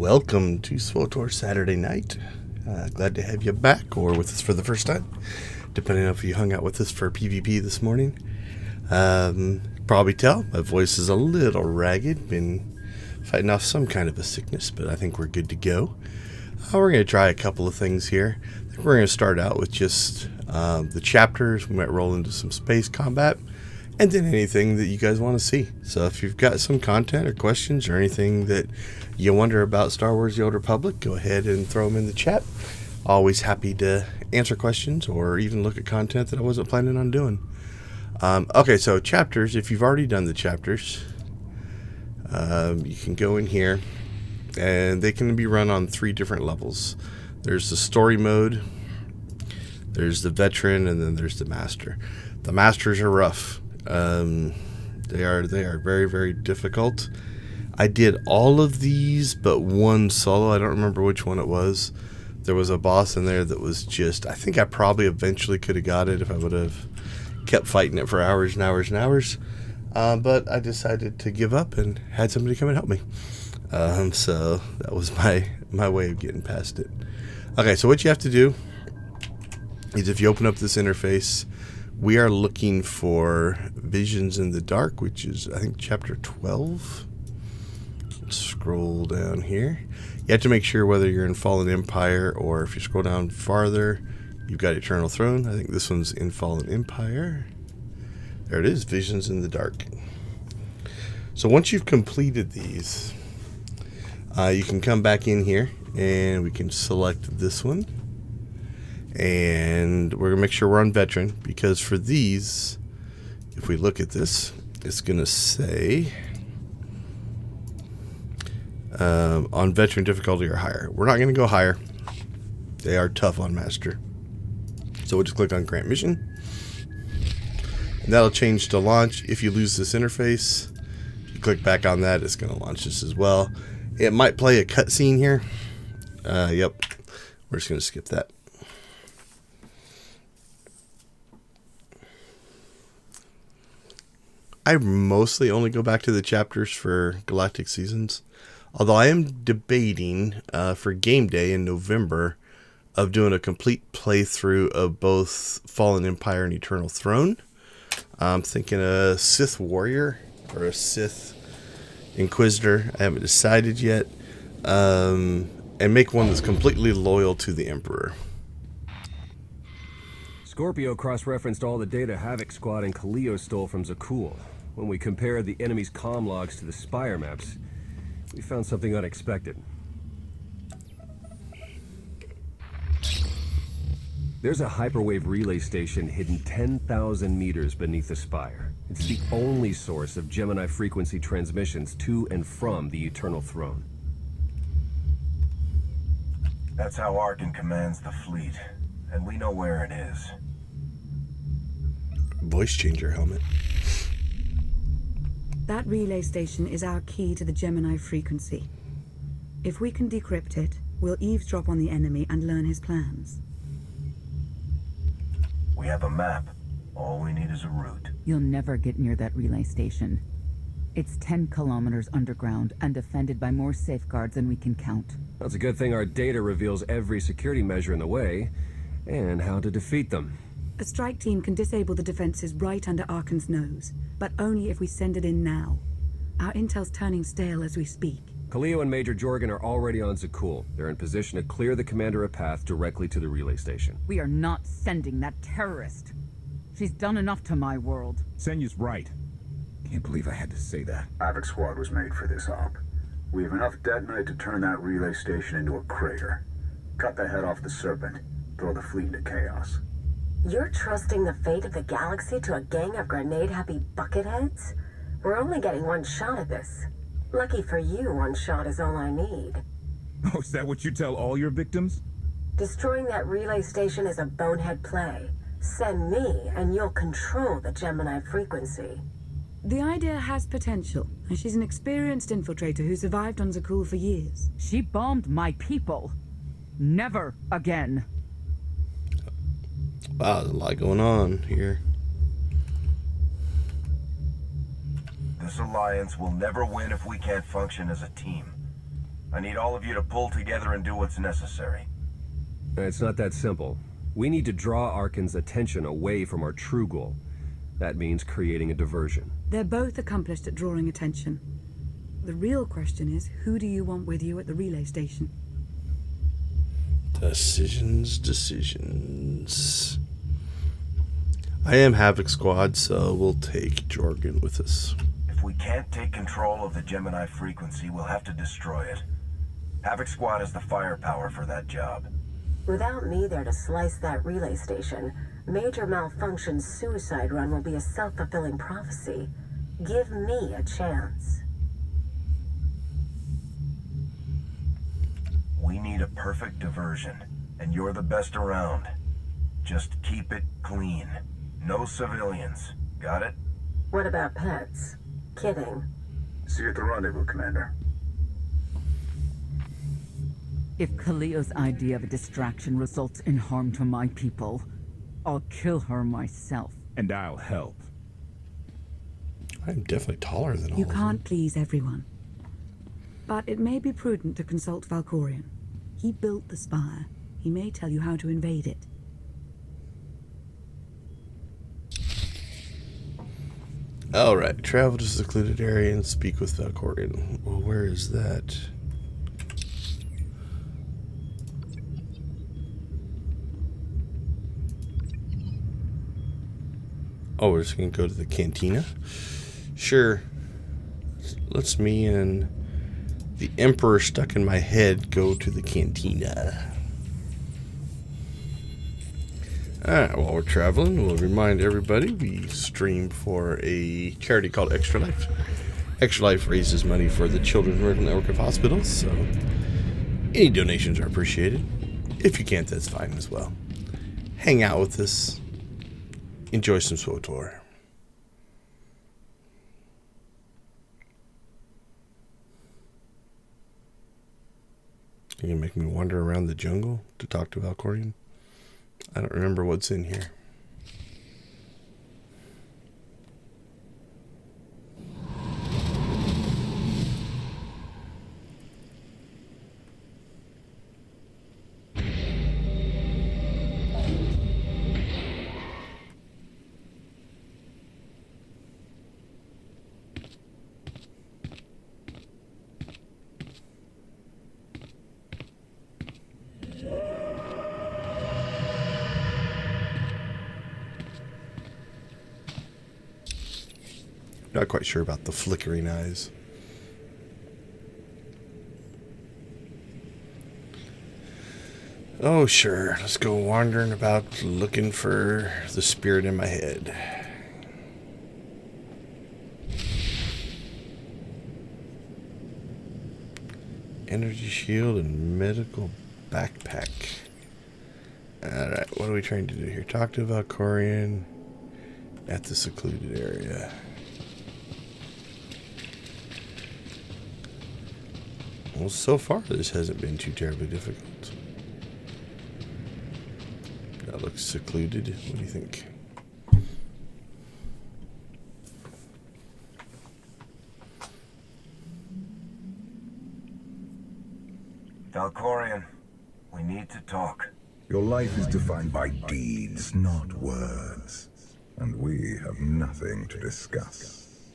Welcome to SWTOR Saturday night. Glad to have you back or with us for the first time, depending on if you hung out with us for PvP this morning. Probably tell my voice is a little ragged. Been fighting off some kind of a sickness, but I think we're good to go. We're going to try a couple of things here. I think we're going to start out with just the chapters. We might roll into some space combat, and then anything that you guys want to see. So if you've got some content or questions or anything that you wonder about Star Wars The Old Republic, go ahead and throw them in the chat. Always happy to answer questions or even look at content that I wasn't planning on doing. Okay, so chapters. If you've already done the chapters, you can go in here, and they can be run on 3 different levels. There's the story mode, there's the veteran, and then there's the master. The masters are rough. They are very, very difficult. I did all of these but one solo. I don't remember which one it was. There was a boss in there that was just, I think I probably eventually could have got it if I would have kept fighting it for hours and hours and hours. But I decided to give up and had somebody come and help me. So that was my way of getting past it. Okay, so what you have to do is if you open up this interface, we are looking for Visions in the Dark, which is, I think, chapter 12. Let's scroll down here. You have to make sure whether you're in Fallen Empire or if you scroll down farther, you've got Eternal Throne. I think this one's in Fallen Empire. There it is, Visions in the Dark. So once you've completed these, you can come back in here and we can select this one. And we're going to make sure we're on Veteran, because for these, if we look at this, it's going to say on Veteran difficulty or higher. We're not going to go higher. They are tough on Master. So we'll just click on Grant Mission. And that'll change to launch. If you lose this interface, you click back on that, it's going to launch this as well. It might play a cutscene here. Yep. We're just going to skip that. I mostly only go back to the chapters for Galactic Seasons. Although I am debating for game day in November of doing a complete playthrough of both Fallen Empire and Eternal Throne. I'm thinking a Sith Warrior or a Sith Inquisitor. I haven't decided yet. And make one that's completely loyal to the Emperor. Scorpio cross-referenced all the data Havoc Squad and Kaleo stole from Zakul. When we compared the enemy's comm logs to the Spire maps, we found something unexpected. There's a hyperwave relay station hidden 10,000 meters beneath the Spire. It's the only source of Gemini frequency transmissions to and from the Eternal Throne. That's how Arkin commands the fleet, and we know where it is. Voice changer helmet. That relay station is our key to the Gemini frequency. If we can decrypt it, we'll eavesdrop on the enemy and learn his plans. We have a map. All we need is a route. You'll never get near that relay station. It's 10 kilometers underground and defended by more safeguards than we can count. That's a good thing our data reveals every security measure in the way, and how to defeat them. A strike team can disable the defenses right under Arkin's nose, but only if we send it in now. Our intel's turning stale as we speak. Kaleo and Major Jorgen are already on Zakul. They're in position to clear the commander a path directly to the relay station. We are not sending that terrorist. She's done enough to my world. Senyu's right. Can't believe I had to say that. Havoc Squad was made for this op. We have enough detonite to turn that relay station into a crater. Cut the head off the Serpent. Throw the fleet into chaos. You're trusting the fate of the galaxy to a gang of grenade-happy bucketheads? We're only getting one shot at this. Lucky for you, one shot is all I need. Oh, is that what you tell all your victims? Destroying that relay station is a bonehead play. Send me, and you'll control the Gemini frequency. The idea has potential, and she's an experienced infiltrator who survived on Zakul for years. She bombed my people. Never again. Wow, there's a lot going on here. This alliance will never win if we can't function as a team. I need all of you to pull together and do what's necessary. It's not that simple. We need to draw Arkan's attention away from our true goal. That means creating a diversion. They're both accomplished at drawing attention. The real question is, who do you want with you at the relay station? Decisions. I am Havoc Squad, so we'll take Jorgen with us. If we can't take control of the Gemini frequency, we'll have to destroy it. Havoc Squad has the firepower for that job. Without me there to slice that relay station, Major Malfunction's suicide run will be a self-fulfilling prophecy. Give me a chance. We need a perfect diversion, and you're the best around. Just keep it clean. No civilians. Got it? What about pets? Kidding. See you at the rendezvous, Commander. If Kaliyo's idea of a distraction results in harm to my people, I'll kill her myself. And I'll help. I'm definitely taller than all You of them. can't please everyone. But it may be prudent to consult Valkorion. He built the spire. He may tell you how to invade it. Alright, travel to a secluded area and speak with Valkorion. Well, where is that? Oh, we're just going to go to the cantina? Sure. Let's me and the Emperor stuck in my head go to the cantina. Alright, while we're traveling, we'll remind everybody we stream for a charity called Extra Life. Extra Life raises money for the Children's Medical Network of Hospitals, so any donations are appreciated. If you can't, that's fine as well. Hang out with us. Enjoy some SWTOR. You're gonna make me wander around the jungle to talk to Valkorion? I don't remember what's in here. Not quite sure about the flickering eyes. Oh, sure. Let's go wandering about looking for the spirit in my head. Energy shield and medical backpack. Alright, what are we trying to do here? Talk to Valkorion at the secluded area. Well, so far this hasn't been too terribly difficult. That looks secluded. What do you think? Valkorion, we need to talk. Your life is defined by deeds, not words. And we have nothing to discuss.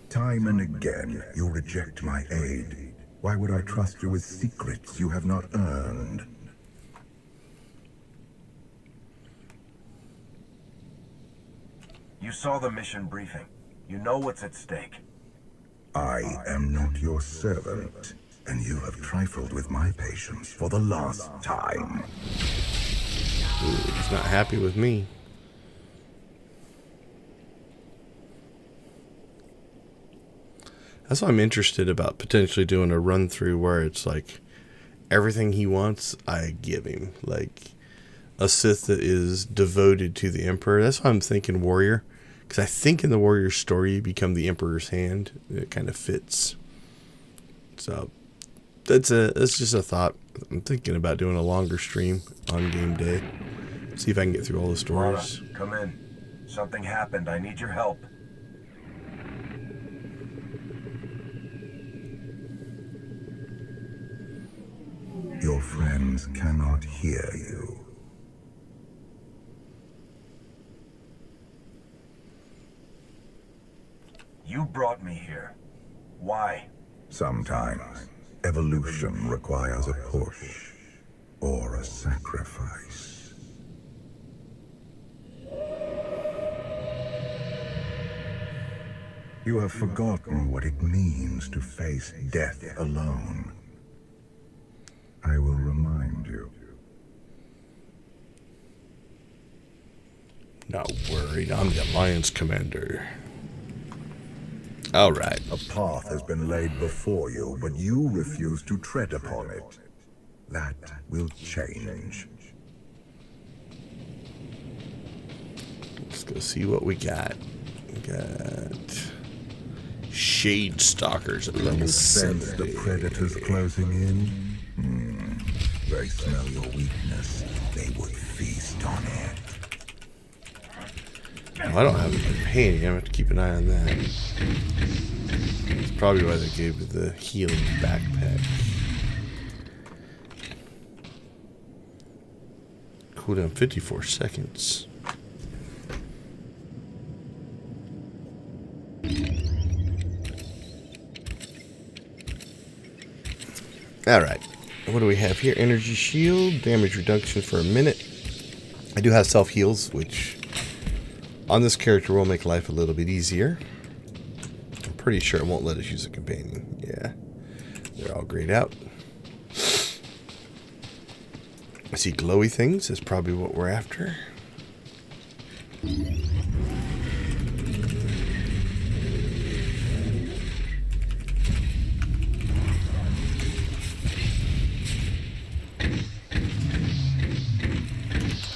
Time and again, you reject my aid. Why would I trust you with secrets you have not earned? You saw the mission briefing. You know what's at stake. I am not your servant, and you have trifled with my patience for the last time. Ooh, he's not happy with me. That's why I'm interested about potentially doing a run through where it's like everything he wants, I give him. Like a Sith that is devoted to the Emperor. That's why I'm thinking Warrior. Because I think in the Warrior story, you become the Emperor's hand. It kind of fits. So that's just a thought. I'm thinking about doing a longer stream on game day. See if I can get through all the stories. Lana, come in. Something happened. I need your help. Your friends cannot hear you. You brought me here. Why? Sometimes evolution requires a push or a sacrifice. You have forgotten what it means to face death alone. I will remind you. Not worried, I'm the Alliance Commander. Alright. A path has been laid before you, but you refuse to tread upon it. That will change. Let's go see what we got. We got Shade Stalkers at level You sense 70. the predators closing in? They smell your weakness. They would feast on it. Oh, I don't have a companion. I have to keep an eye on that. That's probably why they gave me the healing backpack. Cooldown 54 seconds. Alright. What do we have here? Energy shield, damage reduction for a minute. I do have self-heals, which on this character will make life a little bit easier. I'm pretty sure it won't let us use a companion. Yeah. They're all grayed out. I see glowy things. That's probably what we're after.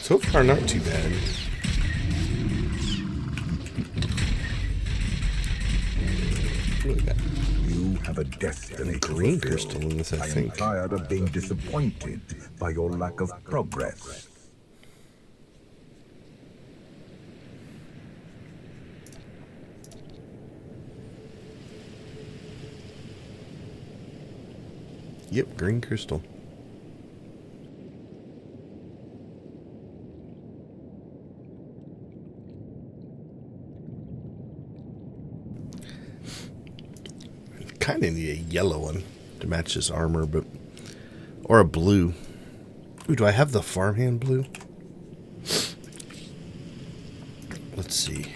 So far, not too bad. What do we got? You have a destiny to Green fulfill. crystal in this, I am think. tired of being disappointed by your lack of progress. Yep, green crystal. Kind of need a yellow one to match his armor, but or a blue. Ooh, do I have the farmhand blue? Let's see.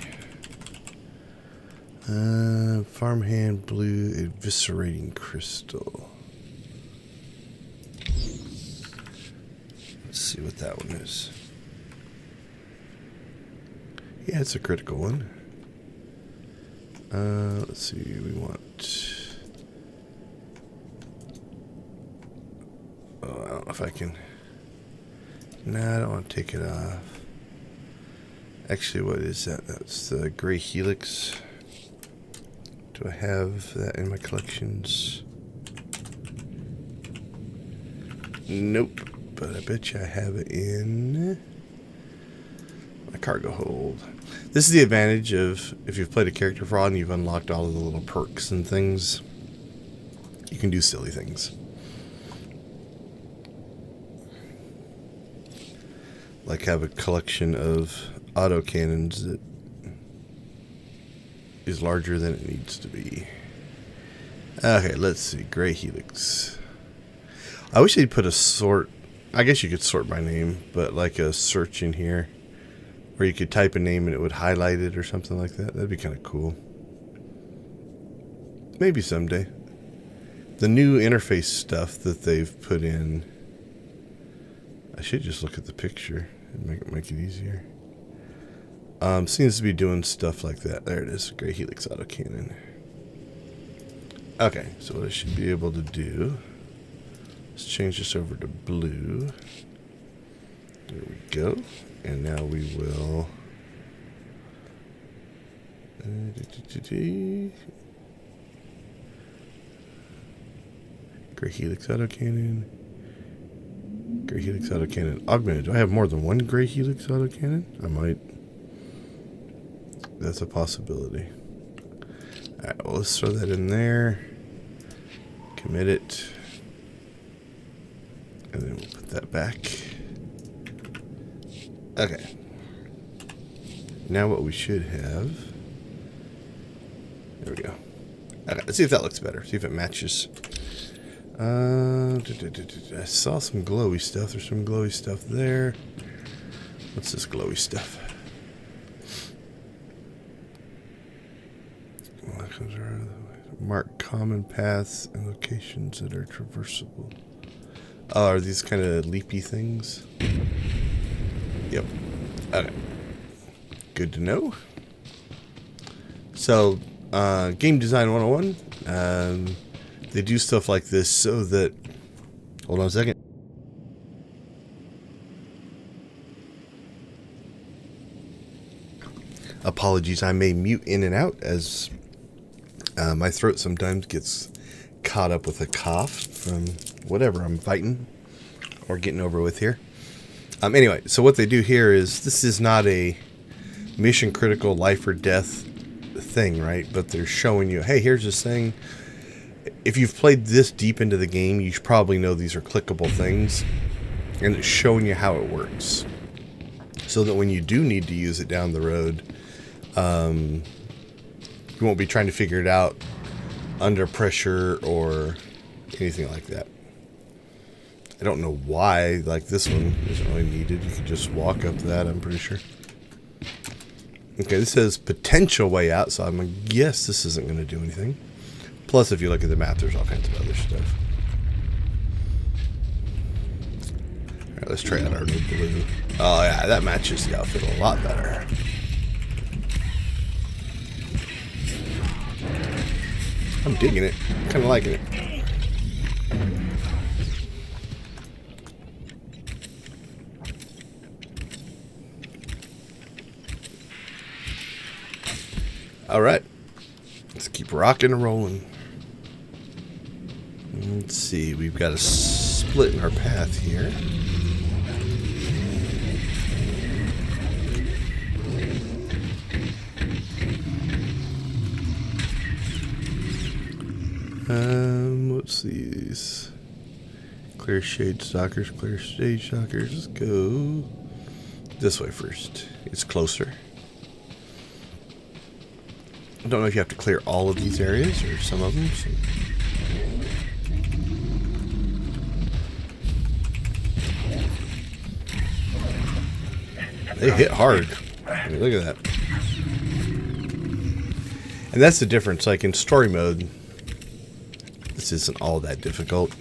Farmhand blue, eviscerating crystal. Let's see what that one is. Yeah, it's a critical one. Let's see. We want. Oh, I don't know if I can. Nah, I don't want to take it off. Actually, what is that? That's the gray helix. Do I have that in my collections? Nope. But I bet you I have it in my cargo hold. This is the advantage of if you've played a character for a while and you've unlocked all of the little perks and things. You can do silly things. Like have a collection of autocannons that is larger than it needs to be. Okay, let's see. Gray helix. I wish they'd put a sort. I guess you could sort by name, but like a search in here where you could type a name and it would highlight it or something like that. That'd be kind of cool. Maybe someday. The new interface stuff that they've put in. I should just look at the picture and make it easier. Seems to be doing stuff like that. There it is. Gray helix autocannon. Okay, so what I should be able to do. Let's change this over to blue. There we go. And now we will. Gray helix autocannon. Gray helix autocannon augmented. Do I have more than one gray helix autocannon? I might. That's a possibility. Alright, well, let's throw that in there. Commit it. And then we'll put that back. Okay. Now what we should have... There we go. Okay, let's see if that looks better. See if it matches. I saw some glowy stuff. There's some glowy stuff there. What's this glowy stuff? Mark common paths and locations that are traversable. Oh, are these kind of leapy things? Yep. Okay. Good to know. So, Game Design 101. They do stuff like this so that... Hold on a second. Apologies, I may mute in and out as my throat sometimes gets caught up with a cough from whatever I'm fighting or getting over with here. Anyway, so what they do here is, this is not a mission critical life or death thing, right? But they're showing you, hey, here's this thing. If you've played this deep into the game, you should probably know these are clickable things. And it's showing you how it works. So that when you do need to use it down the road, you won't be trying to figure it out under pressure or anything like that. I don't know why, like this one isn't really needed. You can just walk up that, I'm pretty sure. Okay, this says potential way out, so I'm going to guess this isn't going to do anything. Plus, if you look at the map, there's all kinds of other stuff. Alright, let's try out our new blue. Oh yeah, that matches the outfit a lot better. I'm digging it. Kind of liking it. Alright. Let's keep rocking and rolling. Let's see. We've got a split in our path here. What's these? Clear shade stalkers, clear shade stalkers. Let's go this way first. It's closer. I don't know if you have to clear all of these areas or some of them. So. They hit hard. I mean, look at that. And that's the difference. Like in story mode, this isn't all that difficult.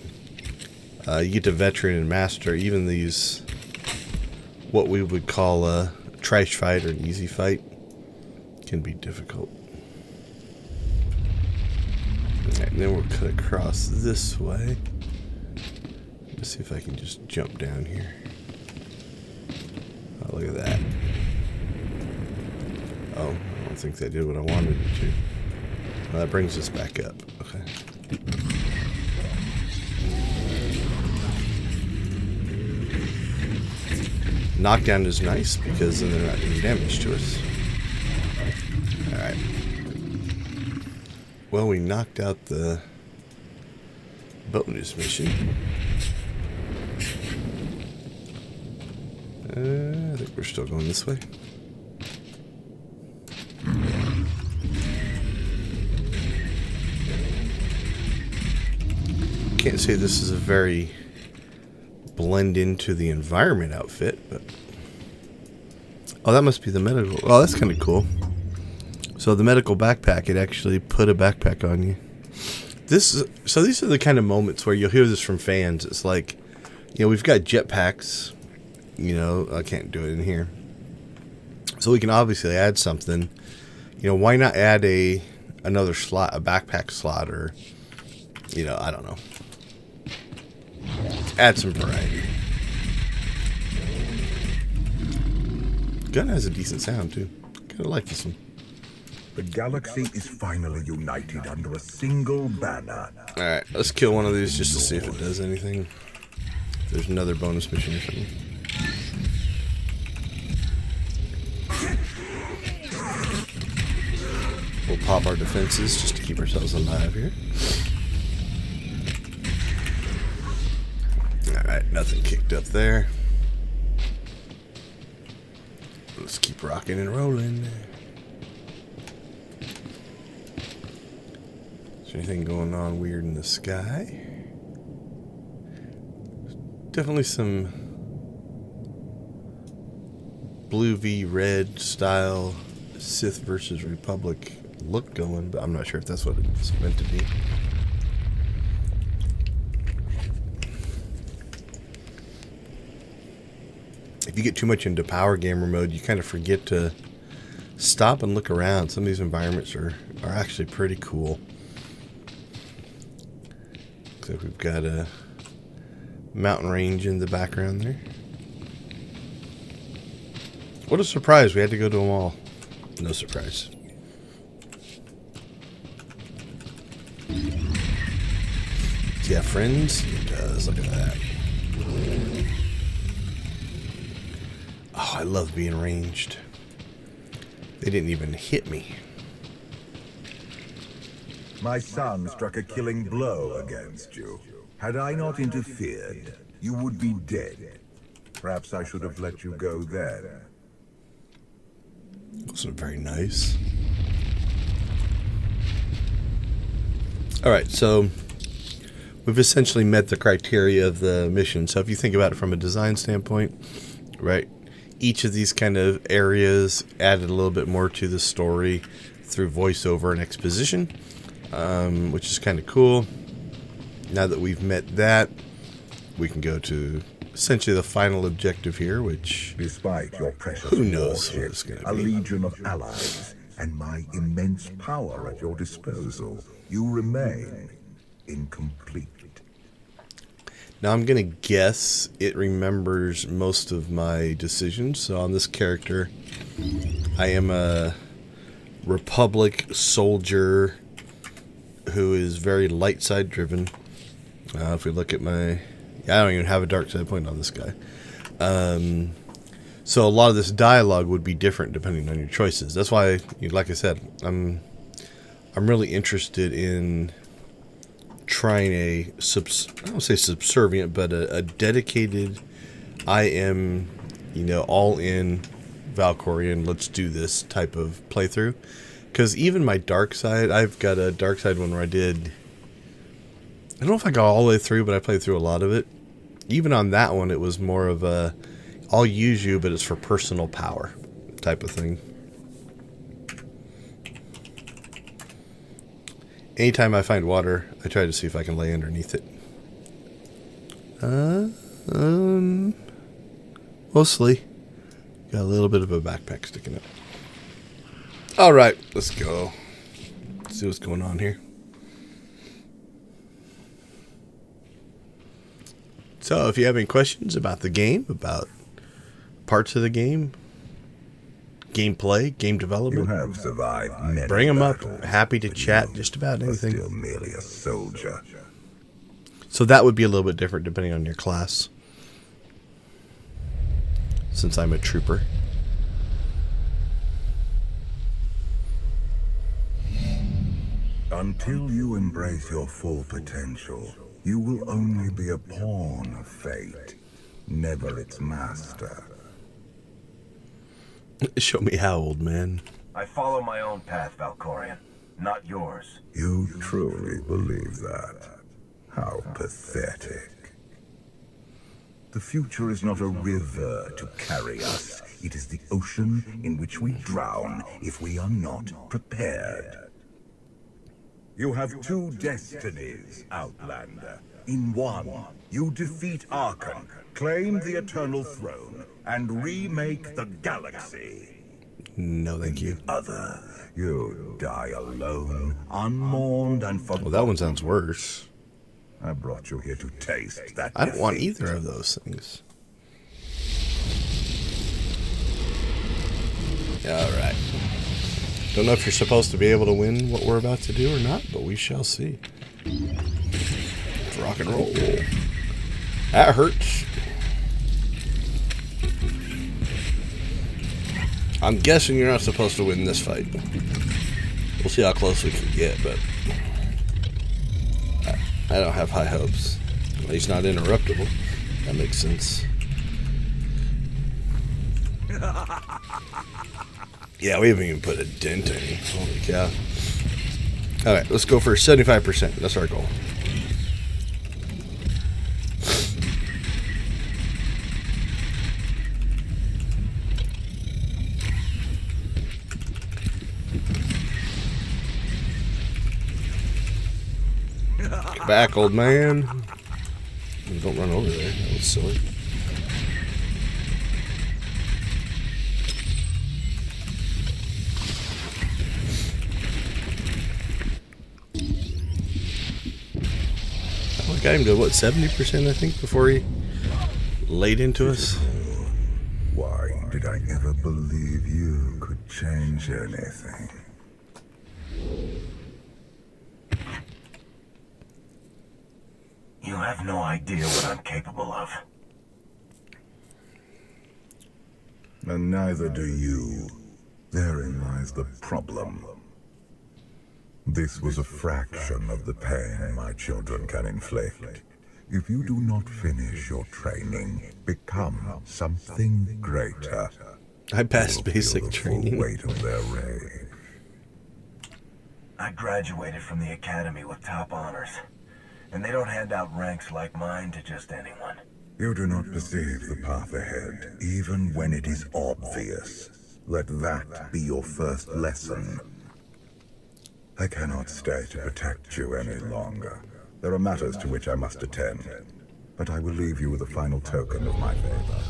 You get to veteran and master. Even these, what we would call a trash fight or an easy fight, can be difficult. Okay, and then we'll cut across this way. Let's see if I can just jump down here. Oh, look at that. Oh, I don't think that did what I wanted it to. Well, that brings us back up. Okay. Knockdown is nice because then they're not doing damage to us. Alright. Well, we knocked out the bonus mission. I think we're still going this way. Can't say this is a very blend into the environment outfit, but oh, that must be the medical. Oh, that's kind of cool. So the medical backpack, it actually put a backpack on you. So these are the kind of moments where you'll hear this from fans. It's like, you know, we've got jetpacks. You know, I can't do it in here. So we can obviously add something. You know, why not add another slot, a backpack slot, or, you know, I don't know. Add some variety. Gun has a decent sound too. Kind of like this one. The galaxy is finally united under a single banner. Alright, let's kill one of these just to see if it does anything. There's another bonus mission or something. We'll pop our defenses just to keep ourselves alive here. Alright. Nothing kicked up there. Let's keep rocking and rolling. Is there anything going on weird in the sky? Definitely some blue v red style Sith versus Republic look going, but I'm not sure if that's what it's meant to be. If you get too much into power gamer mode, you kind of forget to stop and look around. Some of these environments are actually pretty cool. Looks like we've got a mountain range in the background there. What a surprise. We had to go to them all. No surprise. Yeah, friends? It does. Look at that. Oh, I love being ranged. They didn't even hit me. My son struck a killing blow against you. Had I not interfered, you would be dead. Perhaps I should have let you go then. Wasn't very nice. Alright, so we've essentially met the criteria of the mission. So if you think about it from a design standpoint, right, each of these kind of areas added a little bit more to the story through voiceover and exposition, which is kind of cool. Now that we've met that, we can go to essentially the final objective here, which, despite your precious who knows what warship, it's going a to be. legion of allies, and my immense power at your disposal, you remain incomplete. Now I'm going to guess it remembers most of my decisions. So on this character, I am a Republic soldier who is very light side driven. If we look at my... I don't even have a dark side point on this guy. So a lot of this dialogue would be different depending on your choices. That's why, like I said, I'm really interested in trying I don't say subservient, but a dedicated, I am, all in Valkorian, let's do this type of playthrough. Because even my dark side, I've got a dark side one where I don't know if I got all the way through, but I played through a lot of it. Even on that one, it was more of a, I'll use you, but it's for personal power type of thing. Anytime I find water, I try to see if I can lay underneath it. Mostly. Got a little bit of a backpack sticking up. Alright, let's go. Let's see what's going on here. So, if you have any questions about the game, about parts of the game, gameplay, game development, You have survived many bring them up. battles, Happy to but chat you just about are anything. still merely a soldier. So that would be a little bit different depending on your class, since I'm a trooper. Until you embrace your full potential, you will only be a pawn of fate, never its master. Show me how, old man. I follow my own path, Valkorian, not yours. You truly believe that? How pathetic. The future is not a river to carry us. It is the ocean in which we drown if we are not prepared. You have two destinies, Outlander. In one, you defeat Archon, claim the Eternal Throne, and remake the galaxy. No, thank you. Other, you die alone, unmourned and forgotten. Well, that one sounds worse. I brought you here to taste that I don't want defeat. either of those things. Alright. Don't know if you're supposed to be able to win what we're about to do or not, but we shall see. Let's rock and roll. That hurts. I'm guessing you're not supposed to win this fight. We'll see how close we can get, but I don't have high hopes. At least not interruptible. That makes sense. Yeah, we haven't even put a dent in. Holy cow. Alright, let's go for 75%. That's our goal. Get back, old man. Don't run over there. That was silly. I got him to, what, 70%, I think, before he laid into us? Why did I ever believe you could change anything? You have no idea what I'm capable of. And neither do you. Therein lies the problem. This was a fraction of the pain my children can inflict. If you do not finish your training, become something greater. I passed you'll feel basic the training. full weight of their rage. I graduated from the academy with top honors. And they don't hand out ranks like mine to just anyone. You do not perceive the path ahead, even when it is obvious. Let that be your first lesson. I cannot stay to protect you any longer. There are matters to which I must attend, but I will leave you with a final token of my favor.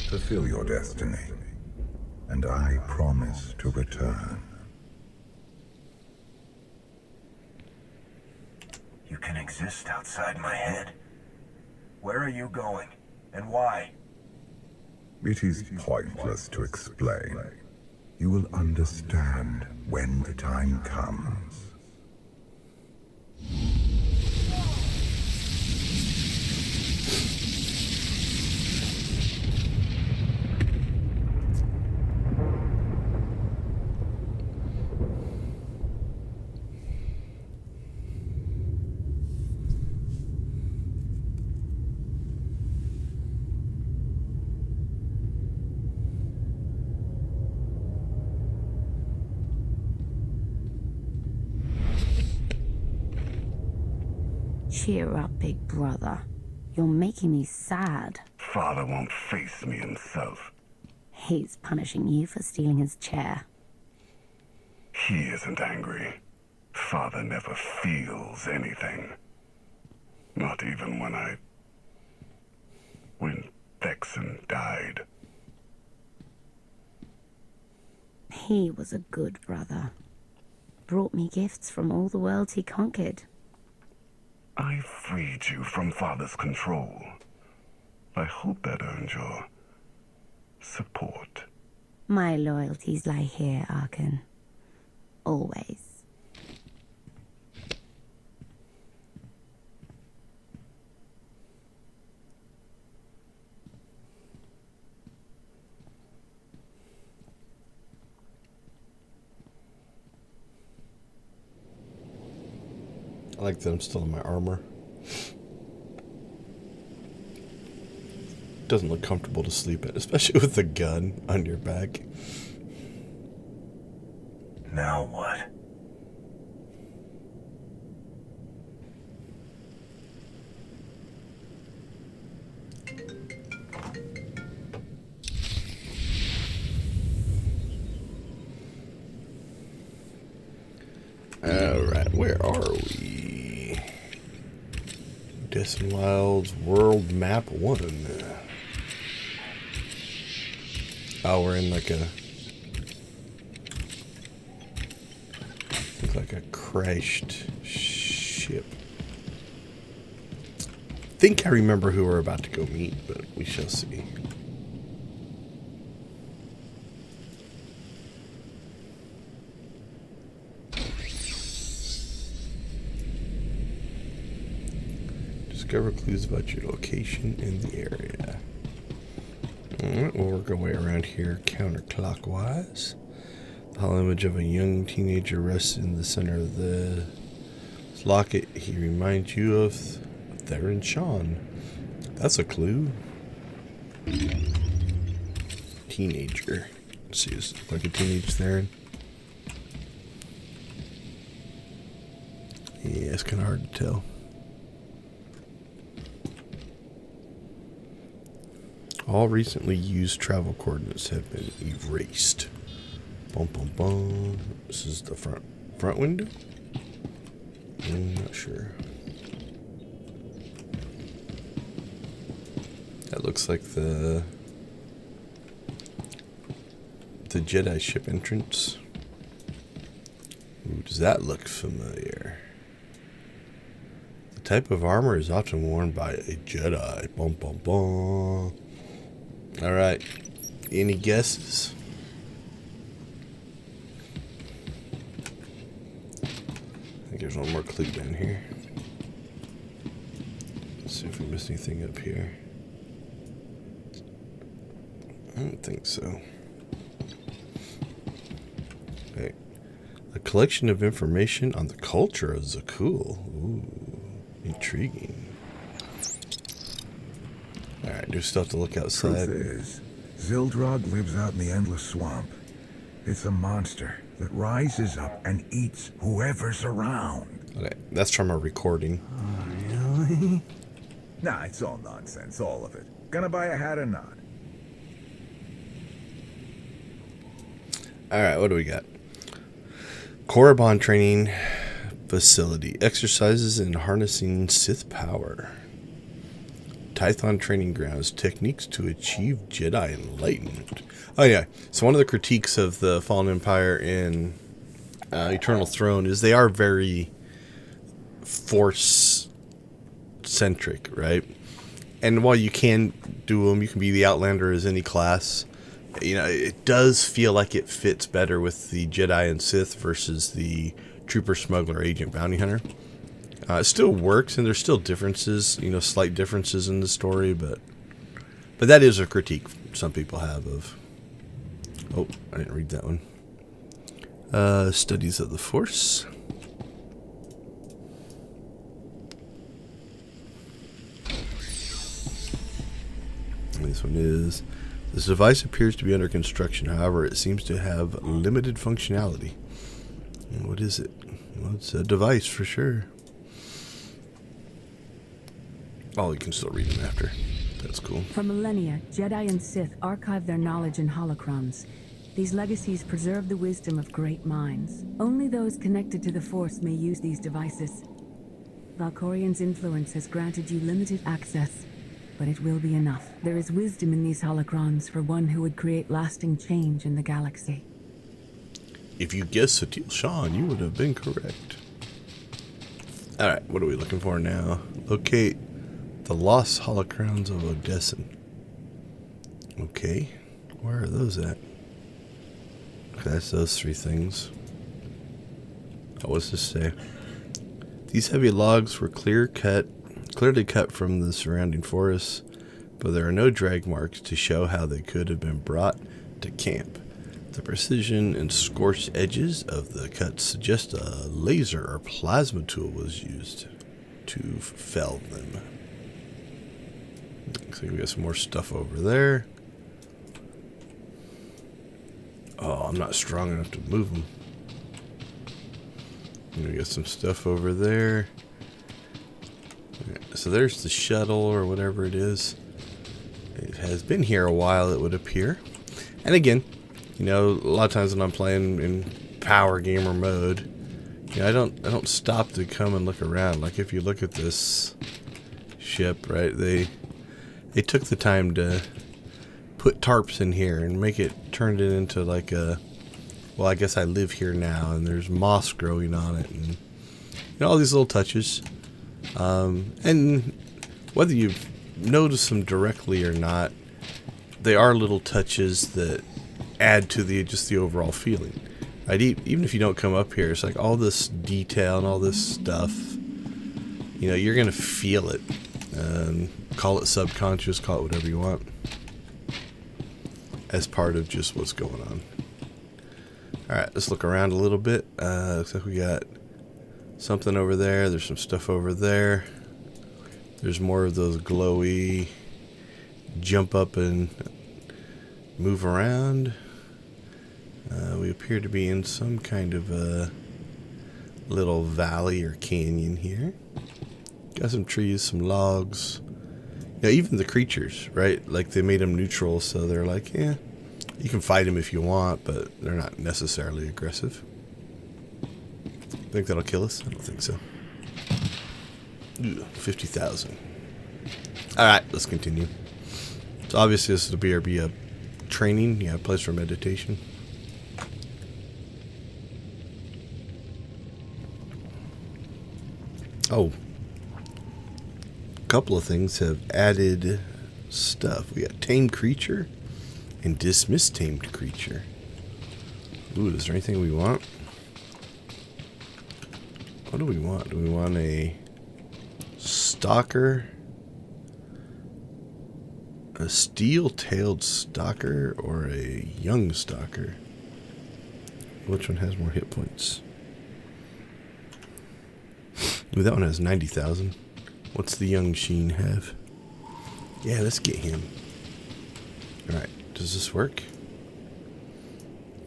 Fulfill your destiny, and I promise to return. You can exist outside my head. Where are you going? And why? It is pointless to explain. You will understand when the time comes. Cheer up, big brother. You're making me sad. Father won't face me himself. He's punishing you for stealing his chair. He isn't angry. Father never feels anything. Not even when Vexen died. He was a good brother. Brought me gifts from all the worlds he conquered. I freed you from Father's control. I hope that earned your support. My loyalties lie here, Arkan. Always. I like that I'm still in my armor. Doesn't look comfortable to sleep in, especially with the gun on your back. Now what? Alright, where are we? Destin Wilds World Map 1. Oh, we're in like a... Looks like a crashed ship. I think I remember who we're about to go meet, but we shall see. Discover clues about your location in the area. Alright, we'll work our way around here counterclockwise. The hollow image of a young teenager rests in the center of the locket. He reminds you of Theron Sean. That's a clue. Teenager. Let's see, does it look like a teenage Theron? Yeah, it's kind of hard to tell. All recently used travel coordinates have been erased. Bum, bum, bum. This is the front window? I'm not sure. That looks like the Jedi ship entrance. Ooh, does that look familiar? The type of armor is often worn by a Jedi. Bum, bum, bum. Alright. Any guesses? I think there's one more clue down here. Let's see if we missed anything up here. I don't think so. Okay. A collection of information on the culture of Zakul. Ooh, intriguing. Alright, do stuff to look outside. Truth is, Zildrog lives out in the endless swamp. It's a monster that rises up and eats whoever's around. Okay, that's from a recording. Really? Nah, it's all nonsense, all of it. Gonna buy a hat or not? Alright, what do we got? Korriban training facility. Exercises in harnessing Sith power. Tython training grounds. Techniques to achieve Jedi enlightenment. Oh yeah, so one of the critiques of the Fallen Empire in Eternal Throne is they are very Force-centric, right? And while you can do them, you can be the Outlander as any class. You know, it does feel like it fits better with the Jedi and Sith versus the Trooper, Smuggler, Agent, Bounty Hunter. It still works, and there's still differences, you know, slight differences in the story, but that is a critique some people have of... Oh, I didn't read that one. Studies of the Force. And this one is... This device appears to be under construction, however, it seems to have limited functionality. And what is it? Well, it's a device for sure. Oh, you can still read them after. That's cool. For millennia, Jedi and Sith archived their knowledge in holocrons. These legacies preserve the wisdom of great minds. Only those connected to the Force may use these devices. Valkorian's influence has granted you limited access, but it will be enough. There is wisdom in these holocrons for one who would create lasting change in the galaxy. If you guessed Satil Shan, you would have been correct. Alright, what are we looking for now? Locate the lost holocrons of Odessen. Okay, where are those at? Okay, that's those three things. Oh, what's this say? These heavy logs were clearly cut from the surrounding forests, but there are no drag marks to show how they could have been brought to camp. The precision and scorched edges of the cuts suggest a laser or plasma tool was used to fell them. Looks like we got some more stuff over there. Oh, I'm not strong enough to move them. And we got some stuff over there. So there's the shuttle or whatever it is. It has been here a while, it would appear. And again, you know, a lot of times when I'm playing in power gamer mode, you know, I don't stop to come and look around. Like if you look at this ship, right? They took the time to put tarps in here and turned it into like a, well, I guess I live here now, and there's moss growing on it, and you know, all these little touches. And whether you've noticed them directly or not, they are little touches that add to just the overall feeling. Right? Even if you don't come up here, it's like all this detail and all this stuff, you know, you're gonna feel it. Call it subconscious, call it whatever you want. as part of just what's going on. Alright, let's look around a little bit. Looks like we got something over there. There's some stuff over there. There's more of those glowy jump up and move around. We appear to be in some kind of a little valley or canyon here. Got some trees, some logs. Yeah, even the creatures, right? Like they made them neutral, so they're like, yeah, you can fight them if you want, but they're not necessarily aggressive. Think that'll kill us? I don't think so. 50,000. Alright, let's continue. So obviously this will be a training, yeah, a place for meditation. Oh. A couple of things have added stuff. We got tamed creature and dismiss tamed creature. Ooh, is there anything we want? What do we want? Do we want a stalker? A steel-tailed stalker or a young stalker? Which one has more hit points? Ooh, that one has 90,000. What's the young Sheen have? Yeah, let's get him. Alright, does this work?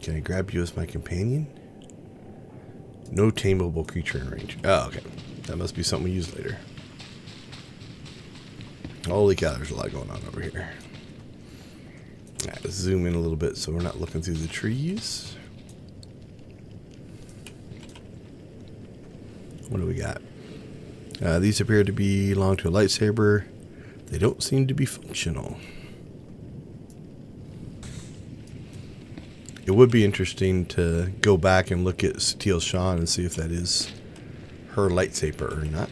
Can I grab you as my companion? No tameable creature in range. Oh, okay. That must be something we use later. Holy cow, there's a lot going on over here. Alright, let's zoom in a little bit so we're not looking through the trees. What do we got? These appear to belong to a lightsaber. They don't seem to be functional. It would be interesting to go back and look at Satele Shan and see if that is her lightsaber or not.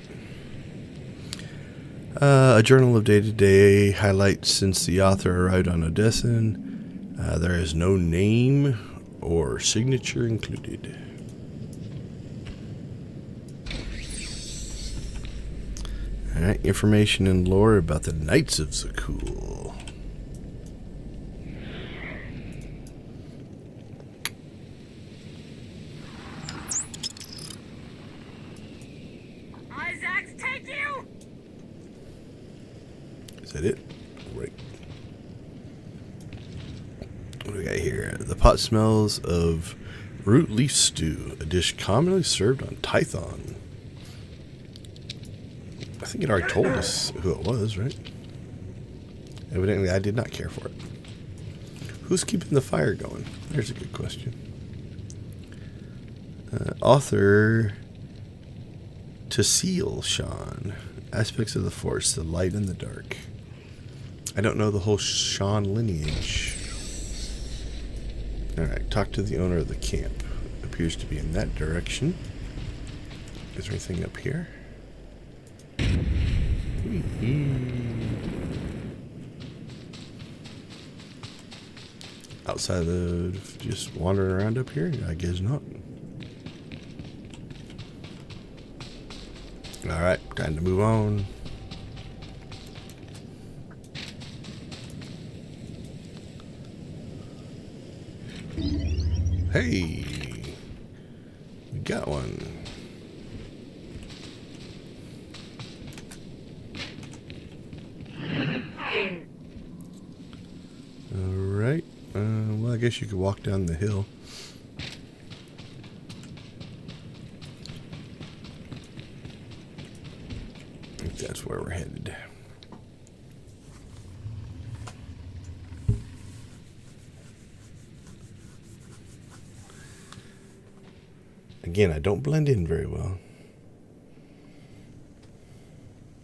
A journal of day-to-day highlights since the author arrived on Odessen. There is no name or signature included. Alright, information and lore about the Knights of Zakul. Isaacs, take you! Is that it? Right. What do we got here? The pot smells of root leaf stew, a dish commonly served on Tython. I think it already told us who it was, right? Evidently, I did not care for it. Who's keeping the fire going? There's a good question. Author Satele Shan. Aspects of the Force, the light and the dark. I don't know the whole Shan lineage. Alright, talk to the owner of the camp. Appears to be in that direction. Is there anything up here? Outside of just wandering around up here? I guess not. Alright, time to move on. Hey! We got one. Alright. Well, I guess you could walk down the hill. I think that's where we're headed. Again, I don't blend in very well.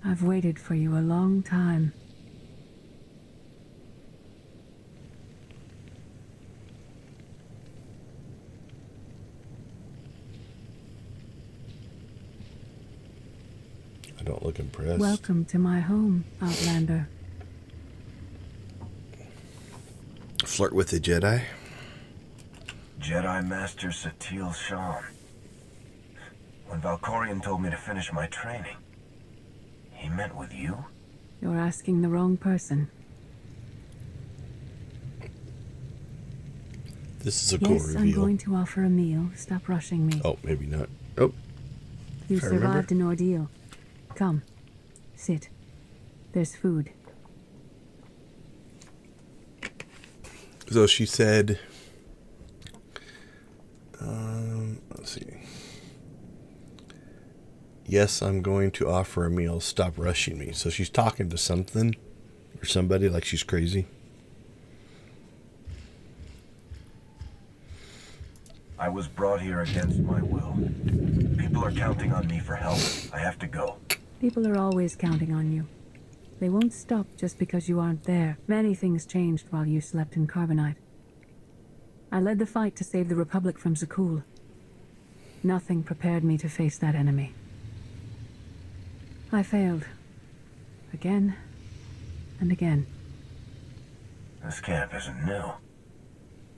I've waited for you a long time. I don't look impressed. Welcome to my home, Outlander. Flirt with the Jedi? Jedi Master Satele Shan. When Valkorion told me to finish my training, he meant with you? You're asking the wrong person. This is a cool Yes, reveal. I'm going to offer a meal. Stop rushing me. Oh, maybe not. Oh, You if I remember. survived an ordeal. Come, sit. There's food. So she said, let's see. Yes, I'm going to offer a meal. Stop rushing me. So she's talking to something or somebody like she's crazy. I was brought here against my will. People are counting on me for help. I have to go. People are always counting on you. They won't stop just because you aren't there. Many things changed while you slept in Carbonite. I led the fight to save the Republic from Zakul. Nothing prepared me to face that enemy. I failed. Again and again. This camp isn't new.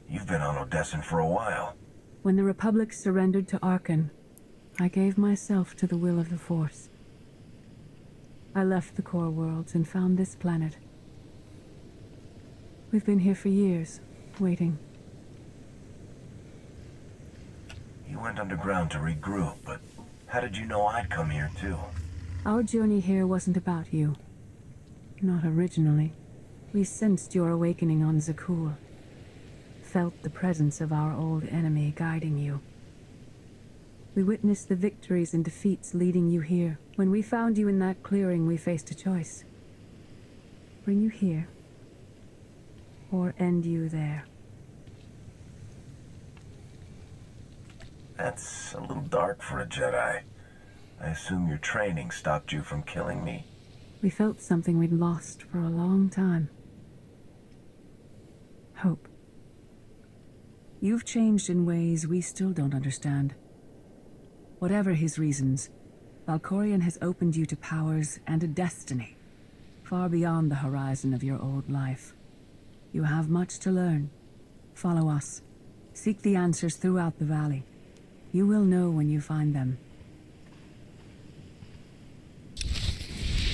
You've been on Odessan for a while. When the Republic surrendered to Arkan, I gave myself to the will of the Force. I left the core worlds and found this planet. We've been here for years, waiting. You went underground to regroup, but how did you know I'd come here too? Our journey here wasn't about you. Not originally. We sensed your awakening on Zakul. Felt the presence of our old enemy guiding you. We witnessed the victories and defeats leading you here. When we found you in that clearing, we faced a choice. Bring you here, or end you there. That's a little dark for a Jedi. I assume your training stopped you from killing me. We felt something we'd lost for a long time. Hope. You've changed in ways we still don't understand. Whatever his reasons, Valkorion has opened you to powers and a destiny, far beyond the horizon of your old life. You have much to learn. Follow us. Seek the answers throughout the valley. You will know when you find them.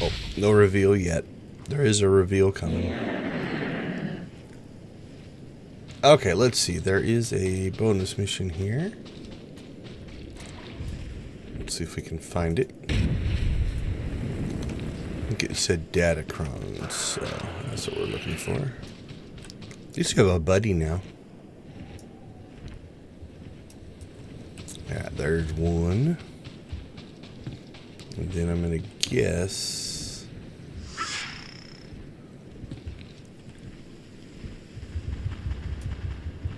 Oh, no reveal yet. There is a reveal coming. Okay, let's see. There is a bonus mission here. Let's see if we can find it. I think it said Datacrons, so that's what we're looking for. At least you have a buddy now. Yeah, there's one. And then I'm gonna guess.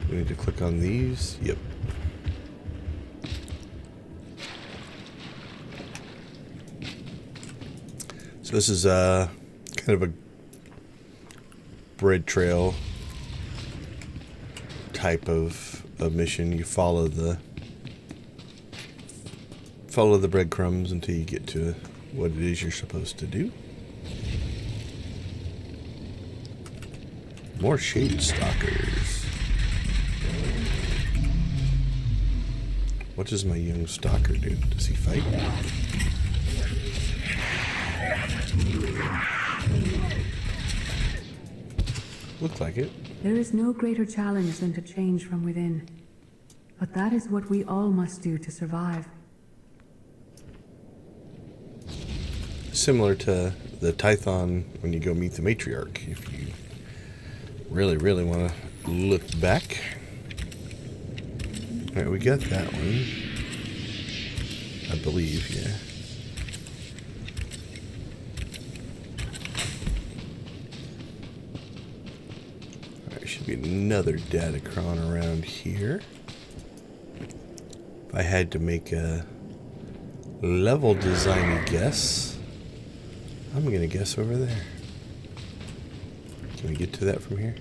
We need to click on these. Yep. So this is kind of a bread trail type of mission. You follow the breadcrumbs until you get to what it is you're supposed to do. More shade stalkers. What does my young stalker do? Does he fight? Look like it. There is no greater challenge than to change from within. But that is what we all must do to survive. Similar to the Tython when you go meet the matriarch. If you really, really want to look back. Alright, we got that one. I believe, yeah. Alright, should be another Datacron around here. If I had to make a level design guess, I'm gonna guess over there. Can we get to that from here?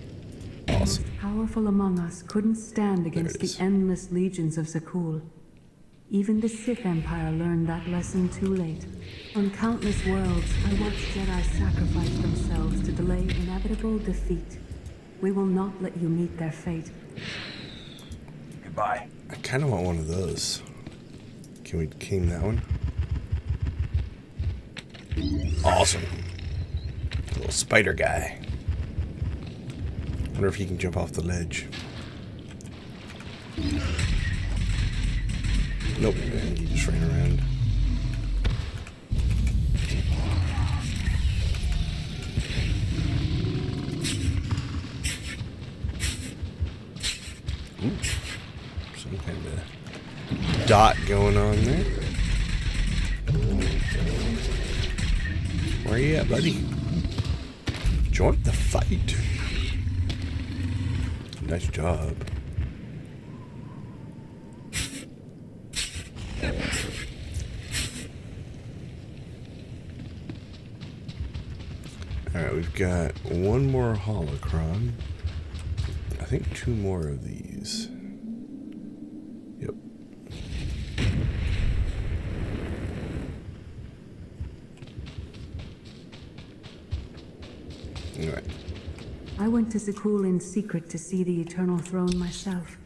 Awesome. The most powerful among us couldn't stand against the endless legions of Zakul. Even the Sith Empire learned that lesson too late. On countless worlds, I watched Jedi sacrifice themselves to delay inevitable defeat. We will not let you meet their fate. Goodbye. I kind of want one of those. Can we king that one? Awesome. Little spider guy. Wonder if he can jump off the ledge. Nope, man, he just ran around. Ooh, some kind of dot going on there. Where you at, buddy? Join the fight. Nice job. Alright, we've got one more holocron. I think 2 more of these. Yep. Alright. I went to Zakul in secret to see the Eternal Throne myself.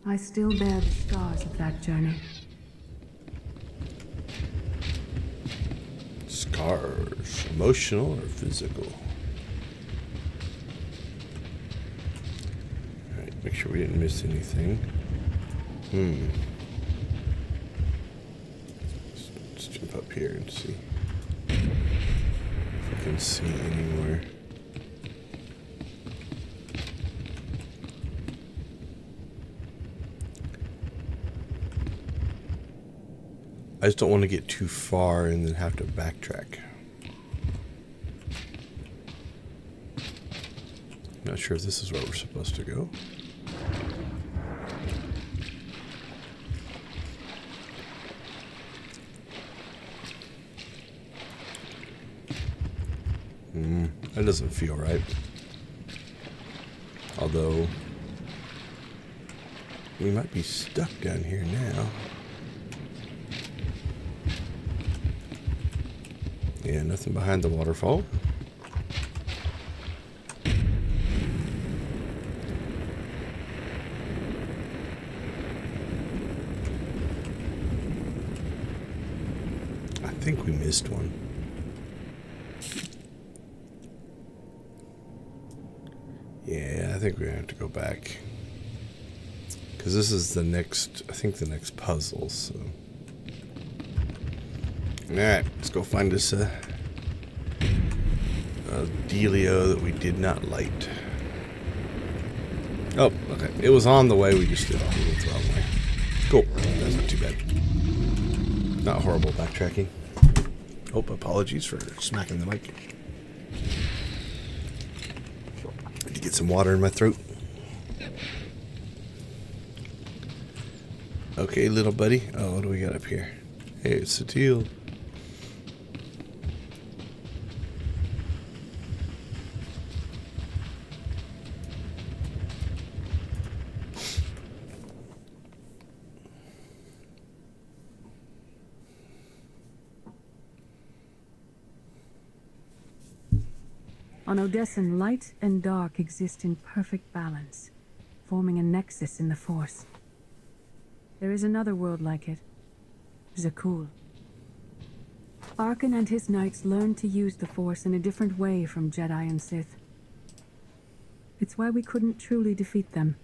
I still bear the scars of that journey. Scars, emotional or physical? Alright, make sure we didn't miss anything. Let's jump up here and see if we can see anywhere. I just don't want to get too far and then have to backtrack. Not sure if this is where we're supposed to go. That doesn't feel right. Although, we might be stuck down here now. Yeah, nothing behind the waterfall. I think we missed one. Yeah, I think we're gonna have to go back. Because this is the next, I think the next puzzle, so. Alright, let's go find us a dealio that we did not light. Oh, okay. It was on the way, we just did it the wrong way. Cool. That's not too bad. Not horrible backtracking. Oh, apologies for smacking the mic. Need to get some water in my throat. Okay, little buddy. Oh, what do we got up here? Hey, it's Satil. On Odessen, light and dark exist in perfect balance, forming a nexus in the Force. There is another world like it, Zakul. Arkan and his knights learned to use the Force in a different way from Jedi and Sith. It's why we couldn't truly defeat them.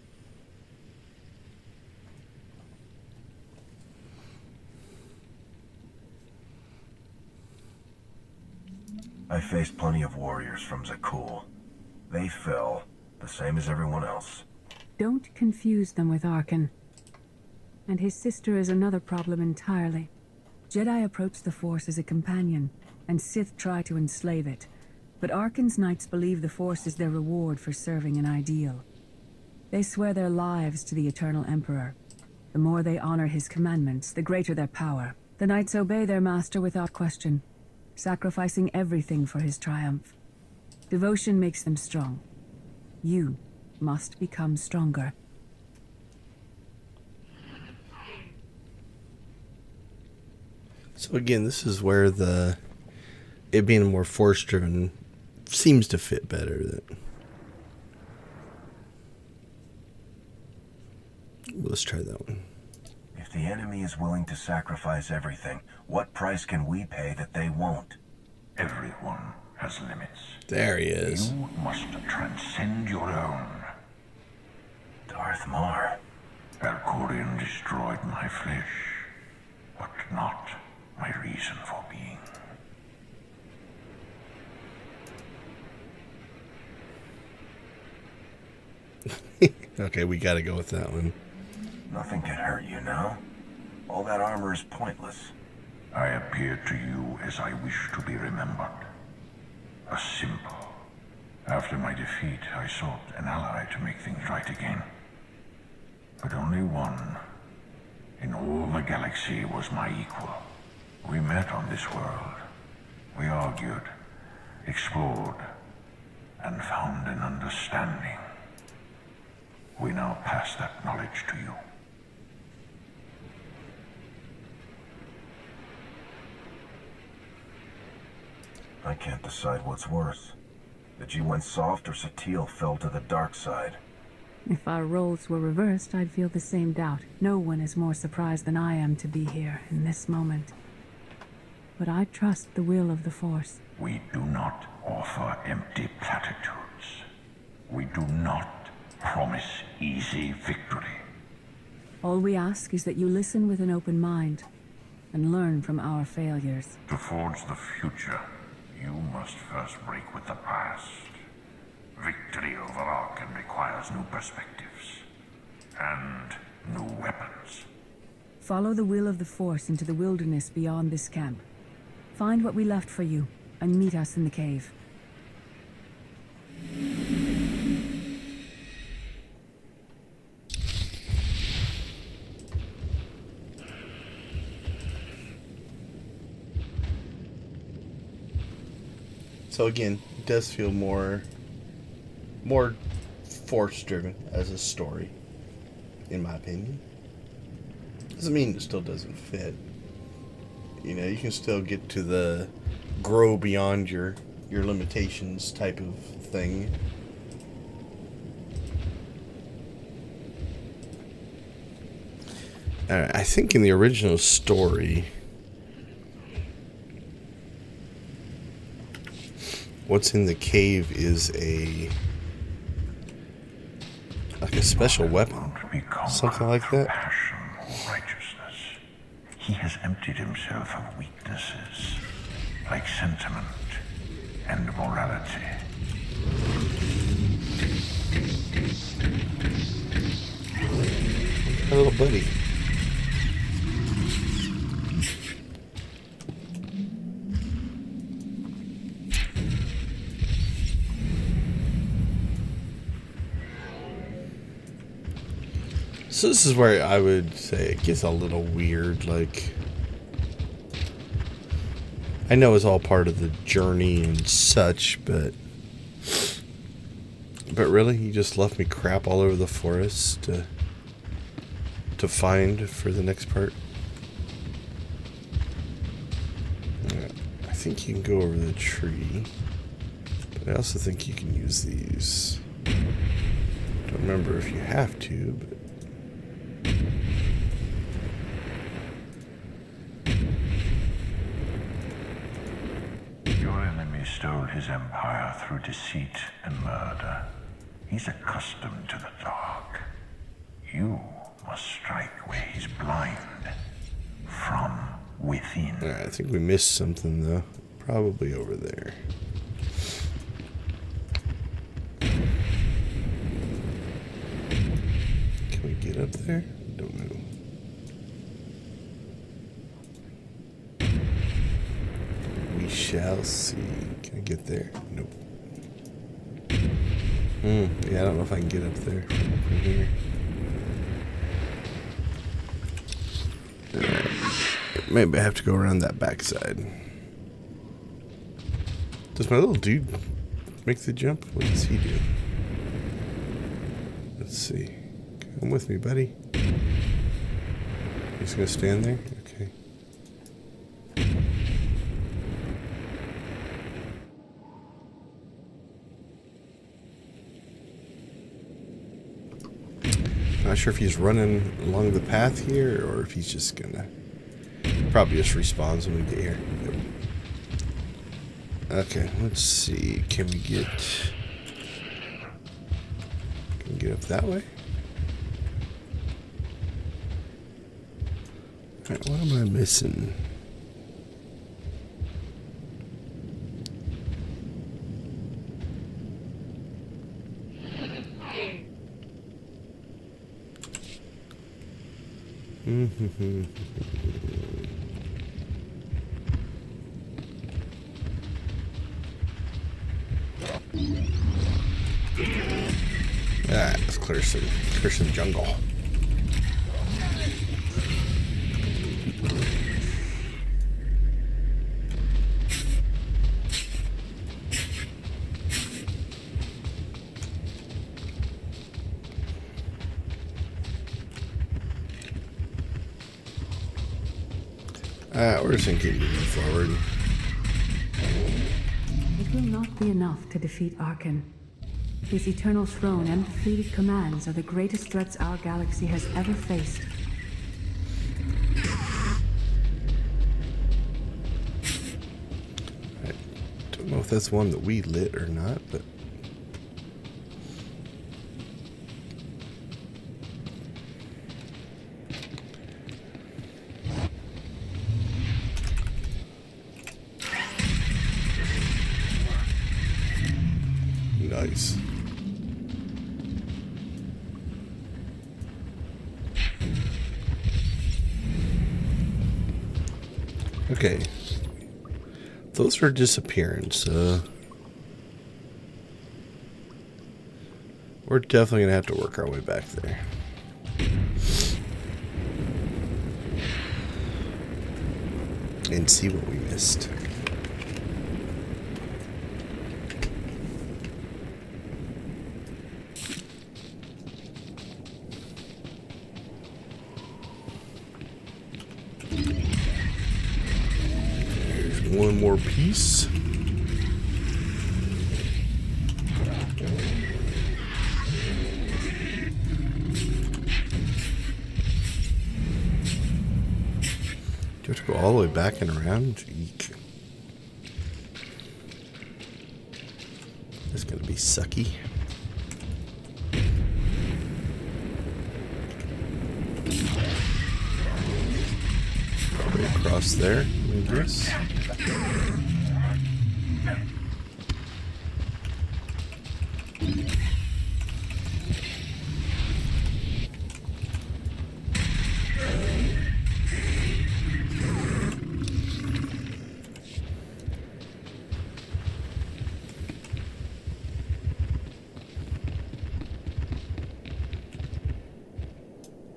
I faced plenty of warriors from Zakul. They fell, the same as everyone else. Don't confuse them with Arkan. And his sister is another problem entirely. Jedi approach the Force as a companion, and Sith try to enslave it. But Arkan's knights believe the Force is their reward for serving an ideal. They swear their lives to the Eternal Emperor. The more they honor his commandments, the greater their power. The knights obey their master without question, sacrificing everything for his triumph. Devotion makes them strong. You must become stronger. So again, this is where it being more force-driven seems to fit better. Let's try that one. If the enemy is willing to sacrifice everything, what price can we pay that they won't? Everyone has limits. There he is. You must transcend your own. Darth Mar. Valkorion destroyed my flesh, but not my reason for being. Okay, we gotta go with that one. Nothing can hurt you now. All that armor is pointless. I appear to you as I wish to be remembered. A symbol. After my defeat, I sought an ally to make things right again. But only one in all the galaxy was my equal. We met on this world. We argued, explored, and found an understanding. We now pass that knowledge to you. I can't decide what's worse. That you went soft or Satil fell to the dark side. If our roles were reversed, I'd feel the same doubt. No one is more surprised than I am to be here in this moment. But I trust the will of the Force. We do not offer empty platitudes. We do not promise easy victory. All we ask is that you listen with an open mind and learn from our failures. To forge the future, you must first break with the past. Victory over Arkham requires new perspectives and new weapons. Follow the will of the Force into the wilderness beyond this camp. Find what we left for you and meet us in the cave. So again, it does feel more Force-driven as a story, in my opinion. Doesn't mean it still doesn't fit. You know, you can still get to the grow beyond your limitations type of thing. I think in the original story, what's in the cave is like a special weapon, something like that. Passion or righteousness. He has emptied himself of weaknesses, like sentiment and morality. My little buddy. So this is where I would say it gets a little weird. Like, I know it's all part of the journey and such, but really, you just left me crap all over the forest to find for the next part. I think you can go over the tree, but I also think you can use these. Don't remember if you have to, but. Your enemy stole his empire through deceit and murder. He's accustomed to the dark. You must strike where he's blind. From within. I think we missed something, though. Probably over there. Can we get up there? Don't know. We shall see. Can I get there? Nope. Yeah, I don't know if I can get up there from here. Maybe I have to go around that backside. Does my little dude make the jump? What does he do? Let's see. Come with me, buddy. He's gonna stand there? Okay. Not sure if he's running along the path here or if he's just gonna probably just respawns when we get here. Yep. Okay, let's see. Can we get up that way? What am I missing? Let's clear some jungle. We're just going to keep moving forward. It will not be enough to defeat Arkan. His eternal throne and defeated commands are the greatest threats our galaxy has ever faced. I don't know if that's one that we lit or not, but... Nice. Okay. Those are disappearance. We're definitely going to have to work our way back there. And see what we missed. One more piece. Do you have to go all the way back and around? Eek. That's gonna be sucky. Probably across there, I guess.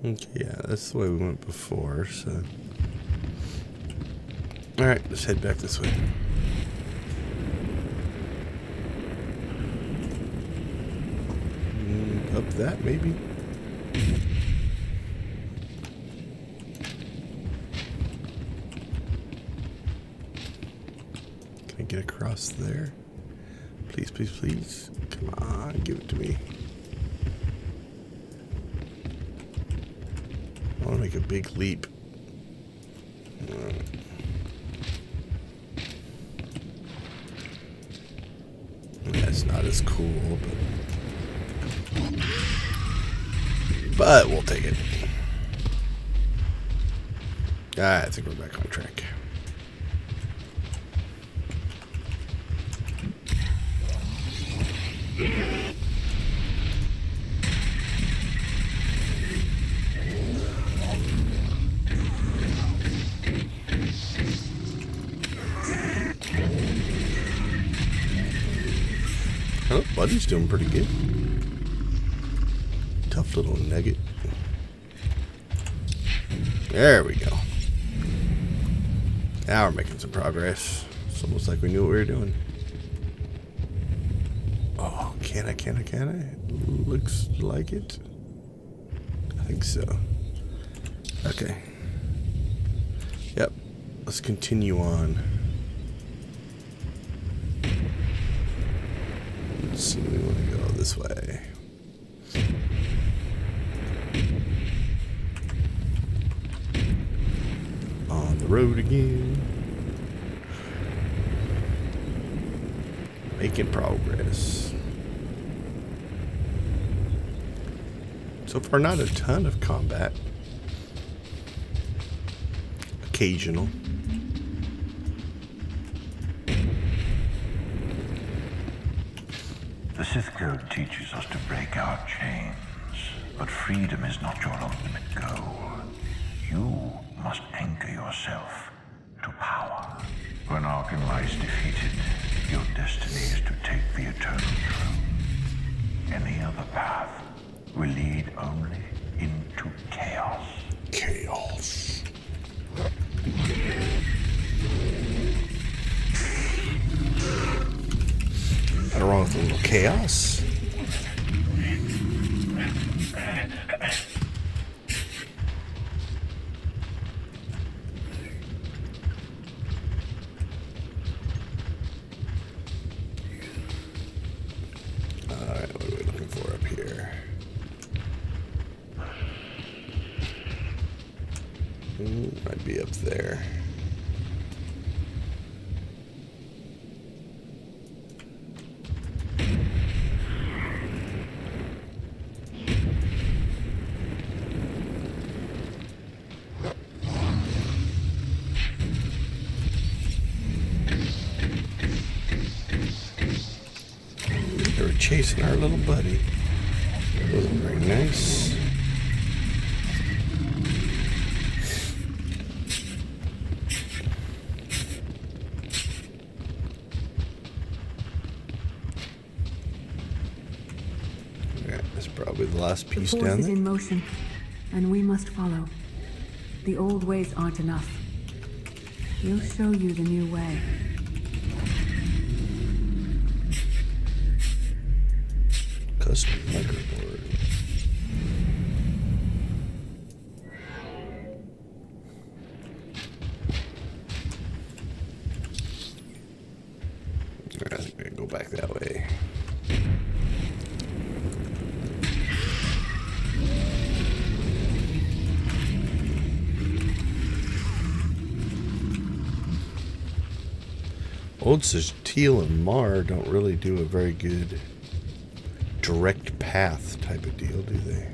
Okay, yeah, that's the way we went before, so... Alright, let's head back this way. Up that, maybe? Can I get across there? Please, please, please. Come on, give it to me. I want to make a big leap. That's not as cool, but we'll take it. I think we're back on track. Oh, Buddy's doing pretty good. Tough little nugget. There we go. Now we're making some progress. It's almost like we knew what we were doing. Oh, can I? Looks like it. I think so. Okay. Yep. Let's continue on. Let's see, we want to go this way. On the road again. Making progress. So far, not a ton of combat. occasional. The Sith Code teaches us to break our chains, but freedom is not your ultimate goal. You must anchor yourself to power. When Arkham lies defeated, your destiny is to take the eternal throne. Any other path will lead only into chaos. Chaos. Nothing wrong with a little chaos. Alright, what are we looking for up here? Might be up there. They were chasing our little buddy. It wasn't very nice. Probably the last piece the force down is there. in motion, and we must follow. The old ways aren't enough. We'll show you the new way. Custom microboard. I think we're gonna go back that way. Old Satele and Mar don't really do a very good direct path type of deal, do they?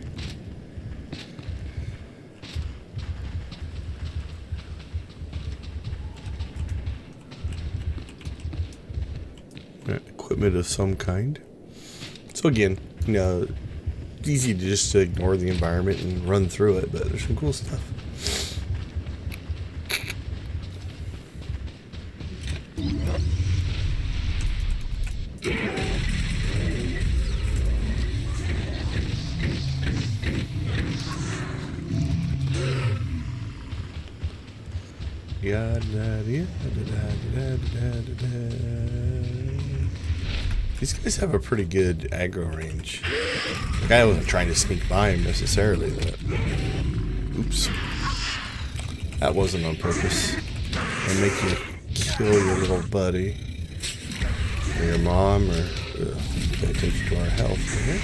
Equipment of some kind. So again, you know, it's easy to just ignore the environment and run through it, but there's some cool stuff. These guys have a pretty good aggro range. Like, I wasn't trying to sneak by him necessarily, but oops, that wasn't on purpose. And make you kill your little buddy or your mom, or pay attention to our health. Okay?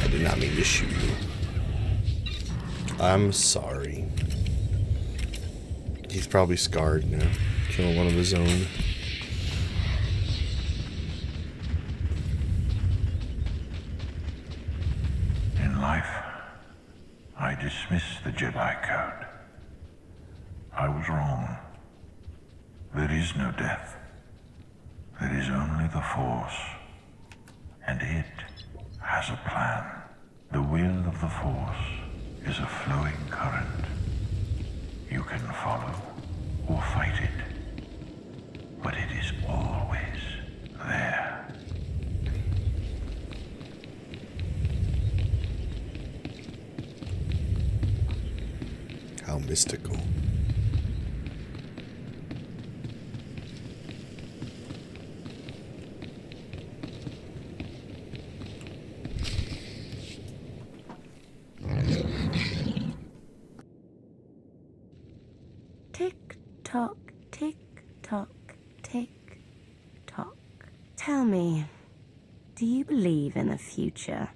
I did not mean to shoot you. I'm sorry. He's probably scarred now. Killing one of his own. In life, I dismissed the Jedi Code. I was wrong. There is no death. There is only the Force. And it has a plan. The will of the Force is a flowing current. You can follow or fight it, but it is always there. How mystical. Tick-tock, tick-tock, tick-tock. Tell me, do you believe in the future?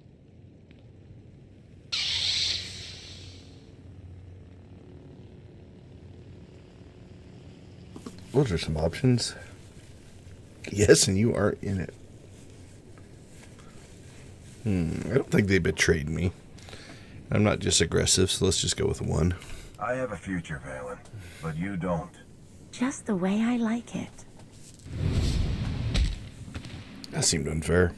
Those are some options. Yes, and you are in it. I don't think they betrayed me. I'm not just aggressive, so let's just go with 1. I have a future, Valen, but you don't. Just the way I like it. That seemed unfair.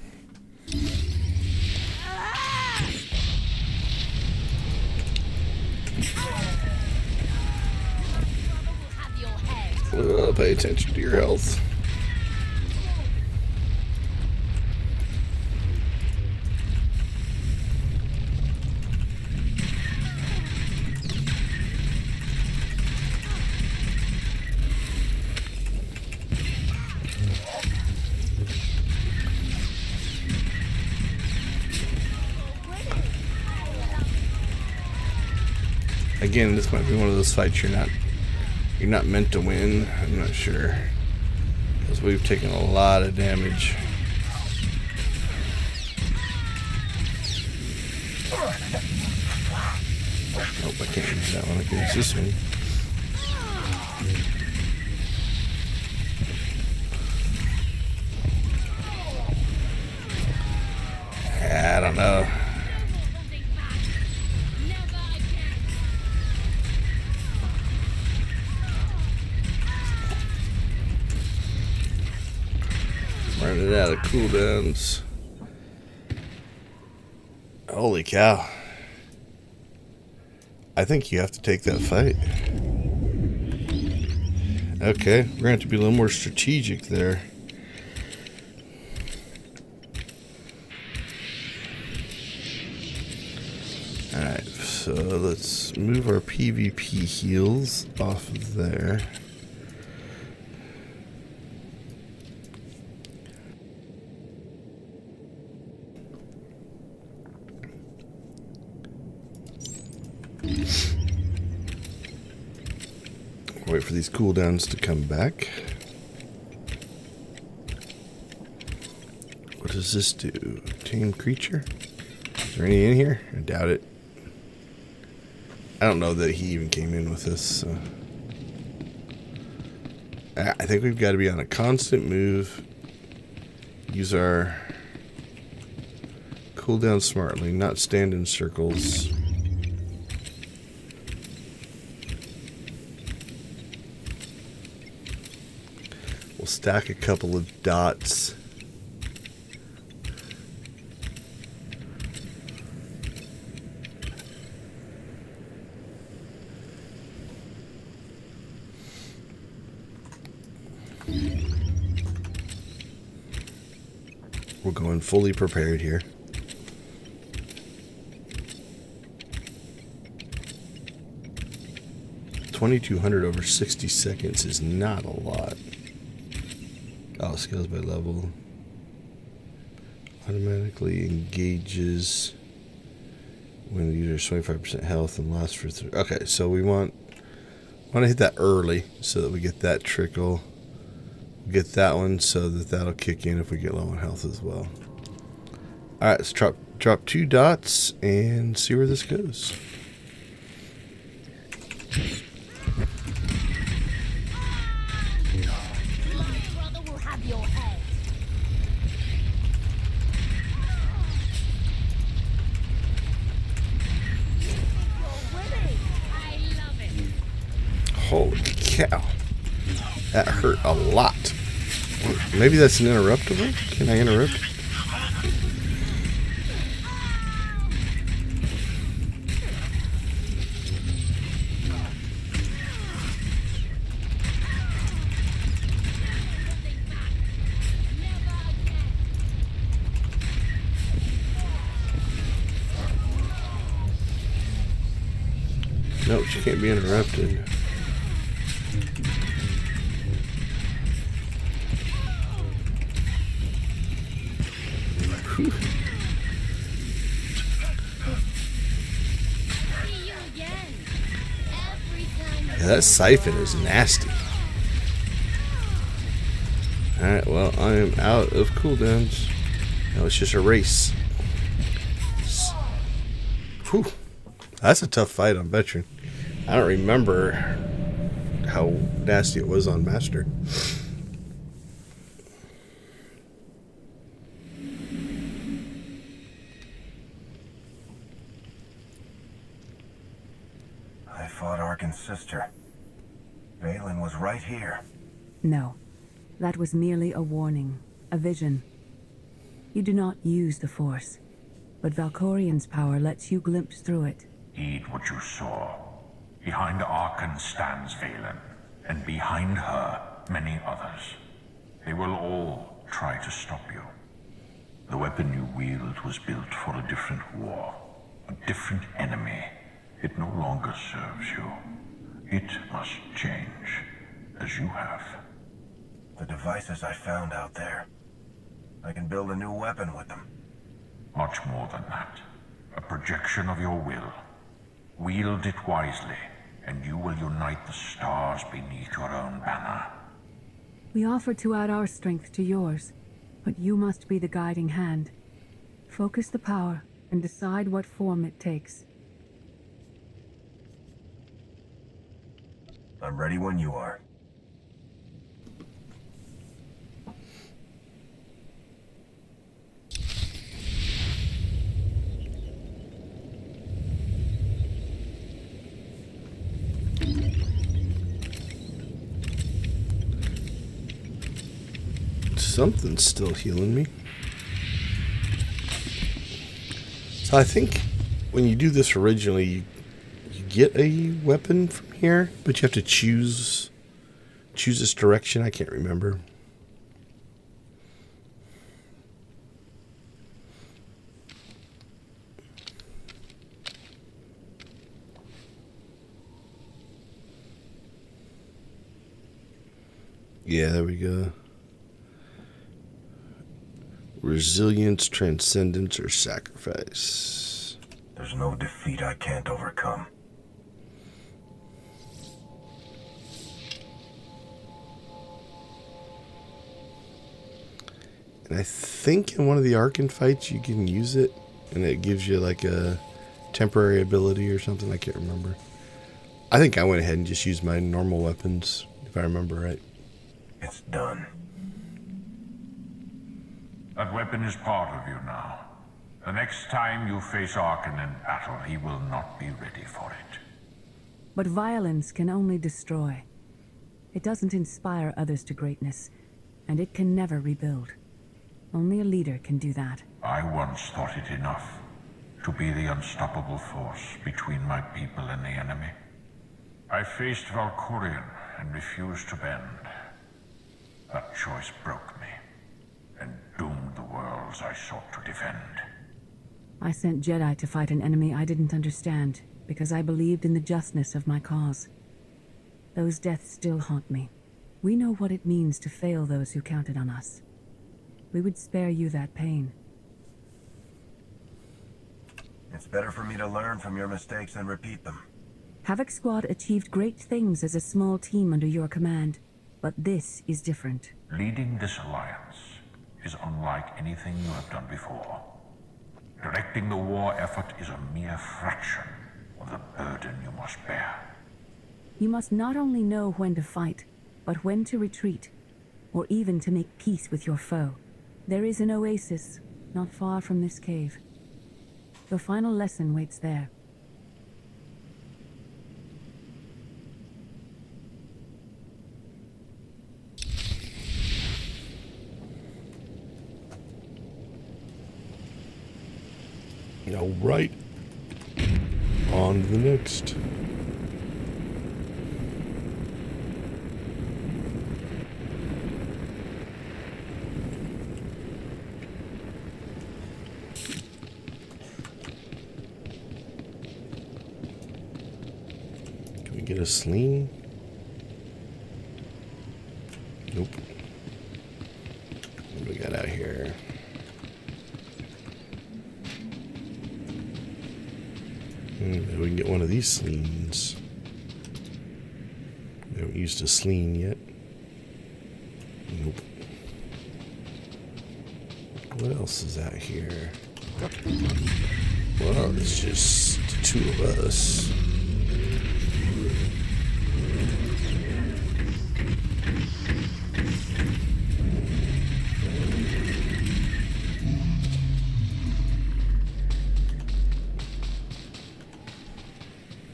Pay attention to your health. Again, this might be one of those fights you're not meant to win. I'm not sure, because we've taken a lot of damage. Oh, I can't use that one. I can use this one. I don't know. Running out of cooldowns. Holy cow. I think you have to take that fight. Okay, we're going to have to be a little more strategic there. Alright, so let's move our PvP heals off of there. Wait for these cooldowns to come back. What does this do? Tame creature? Is there any in here? I doubt it. I don't know that he even came in with this. So. I think we've got to be on a constant move. Use our cooldown smartly, not stand in circles. We'll stack a couple of dots. We're going fully prepared here. $2,200 over 60 seconds is not a lot. Oh, skills by level. Automatically engages when the user's 25% health and lasts for 3. Okay, so we want to hit that early so that we get that trickle. Get that one so that that'll kick in if we get low on health as well. Alright, let's drop 2 dots and see where this goes. Holy cow. That hurt a lot. Maybe that's an interruptible? Can I interrupt? Nope, she can't be interrupted. Yeah, that siphon is nasty. Alright, well, I am out of cooldowns. Now it's just a race. Whew. That's a tough fight on Veteran. I don't remember how nasty it was on Master. I fought Arkin's sister. Valen was right here. No, that was merely a warning, a vision. You do not use the Force, but Valkorian's power lets you glimpse through it. Heed what you saw. Behind Arkan stands Valen, and behind her, many others. They will all try to stop you. The weapon you wield was built for a different war, a different enemy. It no longer serves you. It must change, as you have. The devices I found out there. I can build a new weapon with them. Much more than that. A projection of your will. Wield it wisely, and you will unite the stars beneath your own banner. We offer to add our strength to yours, but you must be the guiding hand. Focus the power and decide what form it takes. I'm ready when you are. Something's still healing me. So I think when you do this originally, you get a weapon from here, but you have to choose its direction. I can't remember. Yeah, there we go. Resilience, transcendence, or sacrifice. There's no defeat I can't overcome. And I think in one of the Arkan fights you can use it, and it gives you like a temporary ability or something. I can't remember. I think I went ahead and just used my normal weapons, if I remember right. It's done. That weapon is part of you now. The next time you face Arkan in battle, he will not be ready for it. But violence can only destroy. It doesn't inspire others to greatness, and it can never rebuild. Only a leader can do that. I once thought it enough to be the unstoppable force between my people and the enemy. I faced Valkorian and refused to bend. That choice broke me and doomed the worlds I sought to defend. I sent Jedi to fight an enemy I didn't understand, because I believed in the justness of my cause. Those deaths still haunt me. We know what it means to fail those who counted on us. We would spare you that pain. It's better for me to learn from your mistakes than repeat them. Havoc Squad achieved great things as a small team under your command, but this is different. Leading this alliance is unlike anything you have done before. Directing the war effort is a mere fraction of the burden you must bear. You must not only know when to fight, but when to retreat, or even to make peace with your foe. There is an oasis not far from this cave. Your final lesson waits there. Now, right on to the next. Can we get a sling? Nope. What do we got out here? Maybe we can get one of these slings. We haven't used a sling yet. Nope. What else is out here? Well, it's just the two of us.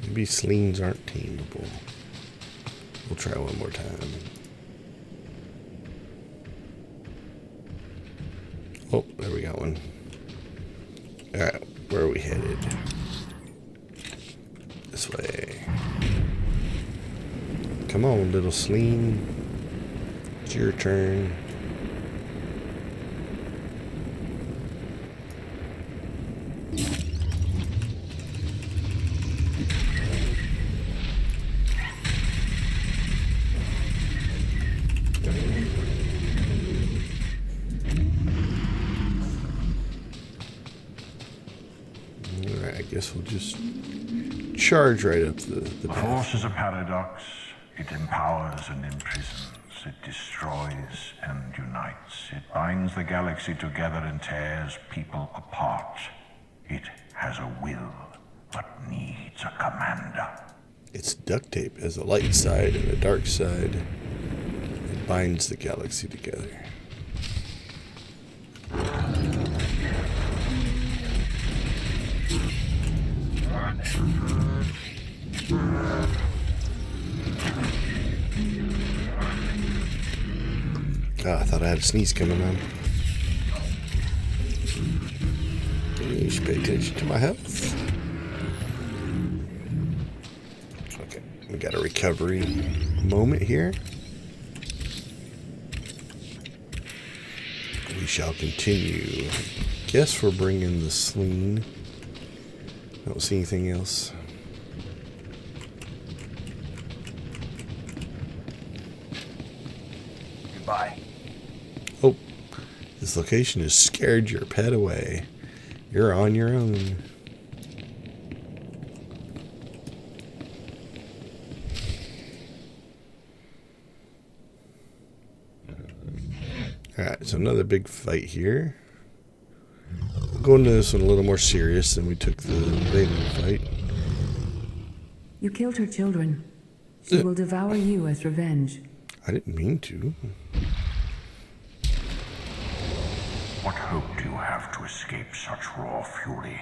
Maybe sleens aren't tameable. We'll try one more time. Oh, there we got one. Alright, where are we headed? This way. Come on, little sleen. It's your turn. Alright, I guess we'll just charge right up the The path. Force is a paradox. It empowers and imprisons. It destroys and unites. It binds the galaxy together and tears people apart. It has a will, but needs a commander. It's duct tape. Has a light side and a dark side. It binds the galaxy together. God, I thought I had a sneeze coming on. You should pay attention to my health. Okay, we got a recovery moment here. We shall continue. Guess we're bringing the sling. I don't see anything else. Goodbye. Oh, this location has scared your pet away. You're on your own. Alright, so another big fight here. We'll go into this one a little more serious than we took the Valen fight. You killed her children. She will devour you as revenge. I didn't mean to. What hope do you have to escape such raw fury?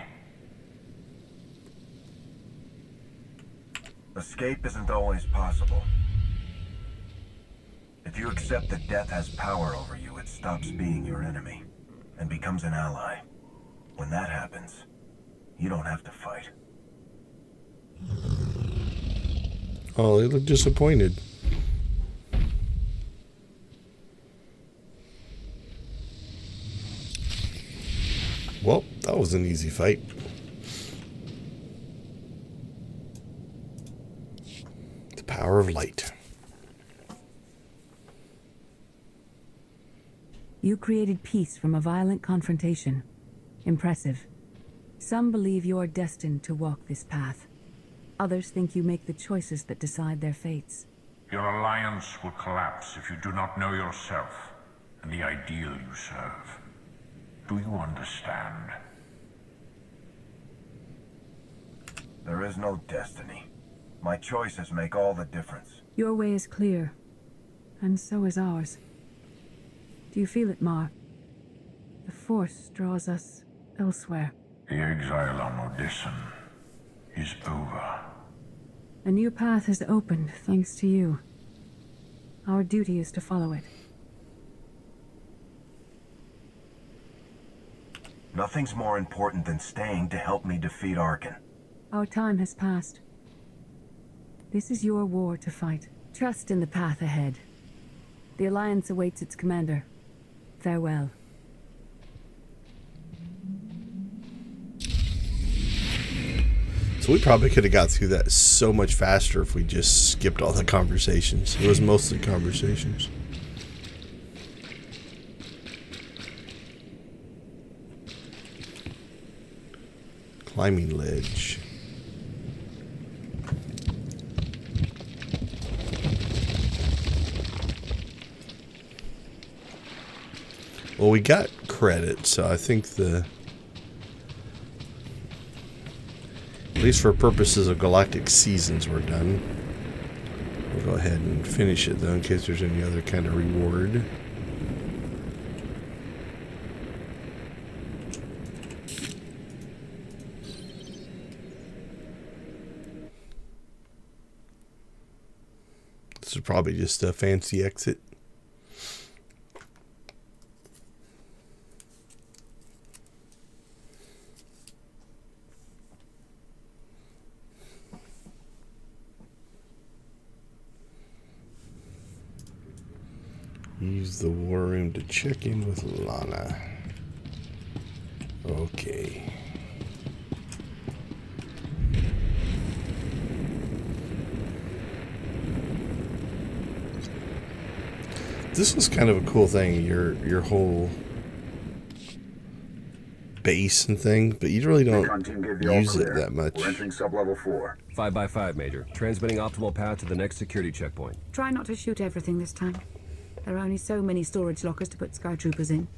Escape isn't always possible. If you accept that death has power over you, it stops being your enemy and becomes an ally. When that happens, you don't have to fight. Oh, they look disappointed. Well, that was an easy fight. The power of light. You created peace from a violent confrontation. Impressive. Some believe you are destined to walk this path. Others think you make the choices that decide their fates. Your alliance will collapse if you do not know yourself and the ideal you serve. Do you understand? There is no destiny. My choices make all the difference. Your way is clear, and so is ours. Do you feel it, Mar? The Force draws us elsewhere. The exile on Odyssin is over. A new path has opened thanks to you. Our duty is to follow it. Nothing's more important than staying to help me defeat Arkan. Our time has passed. This is your war to fight. Trust in the path ahead. The Alliance awaits its commander. Farewell. So we probably could have got through that so much faster if we just skipped all the conversations. It was mostly conversations. Climbing ledge. Well, we got credit, so I think at least for purposes of Galactic Seasons, we're done. We'll go ahead and finish it, though, in case there's any other kind of reward. This is probably just a fancy exit. Use the war room to check in with Lana. Okay. This was kind of a cool thing, your whole base and thing, but you really don't use it that much. We're entering sub-level 4. 5x5, Major. Transmitting optimal path to the next security checkpoint. Try not to shoot everything this time. There are only so many storage lockers to put Sky Troopers in.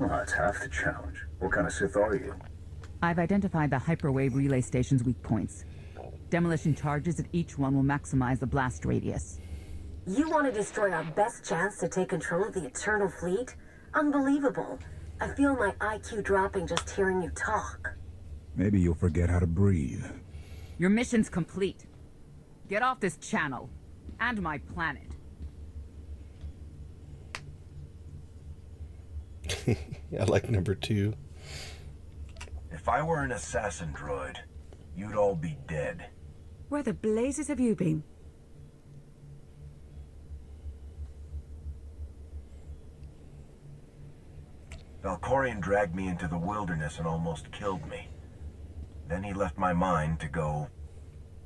Well, that's half the challenge. What kind of Sith are you? I've identified the hyperwave relay station's weak points. Demolition charges at each one will maximize the blast radius. You want to destroy our best chance to take control of the Eternal Fleet? Unbelievable. I feel my IQ dropping just hearing you talk. Maybe you'll forget how to breathe. Your mission's complete. Get off this channel. And my planet. I like number 2. If I were an assassin droid, you'd all be dead. Where the blazes have you been? Valkorion dragged me into the wilderness and almost killed me. Then he left my mind to go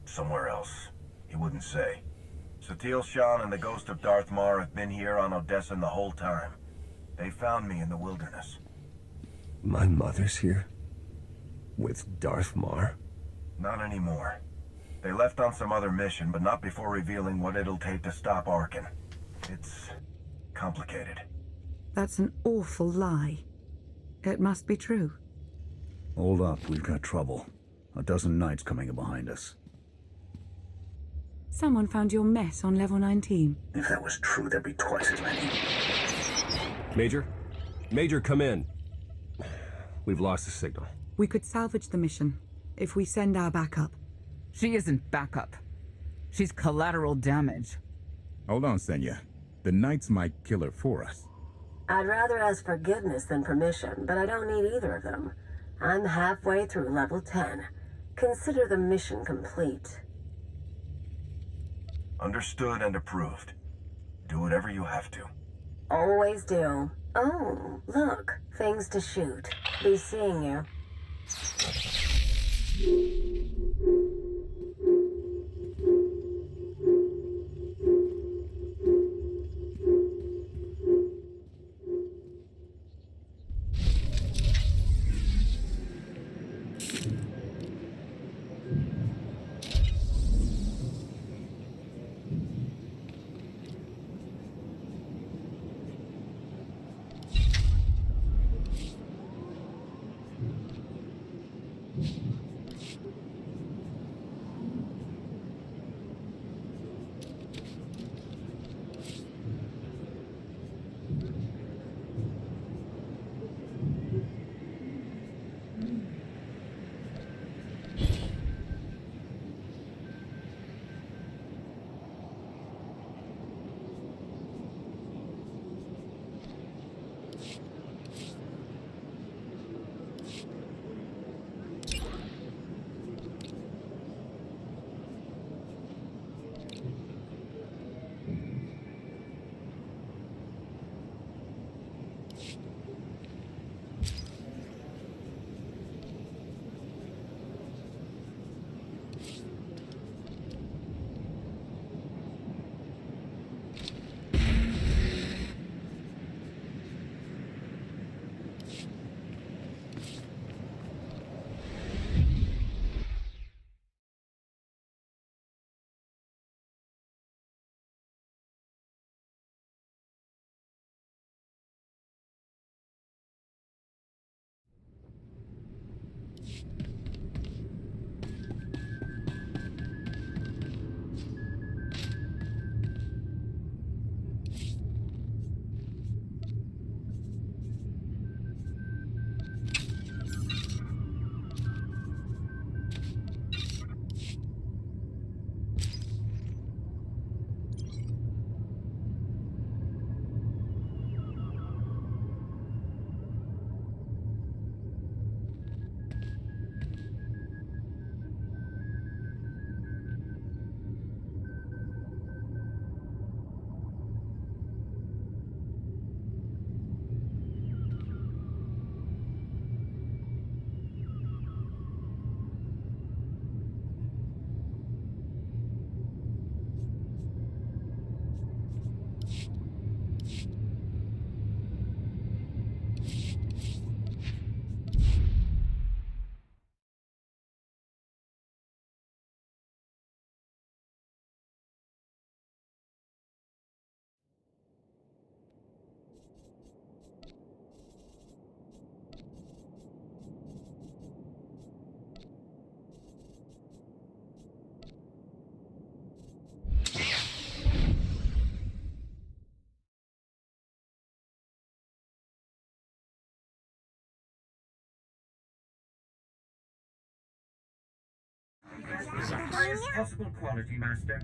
somewhere else. He wouldn't say. Satil Shan and the ghost of Darth Mar have been here on Odessa the whole time. They found me in the wilderness. My mother's here? With Darth Mar? Not anymore. They left on some other mission, but not before revealing what it'll take to stop Arkin. It's complicated. That's an awful lie. It must be true. Hold up, we've got trouble. A dozen knights coming in behind us. Someone found your mess on level 19. If that was true, there'd be twice as many. Major? Major, come in. We've lost the signal. We could salvage the mission if we send our backup. She isn't backup. She's collateral damage. Hold on, Senya. The Knights might kill her for us. I'd rather ask forgiveness than permission, but I don't need either of them. I'm halfway through level 10. Consider the mission complete. Understood and approved. Do whatever you have to. Always do. Oh, look. Things to shoot. Be seeing you. to the highest possible quality, Master.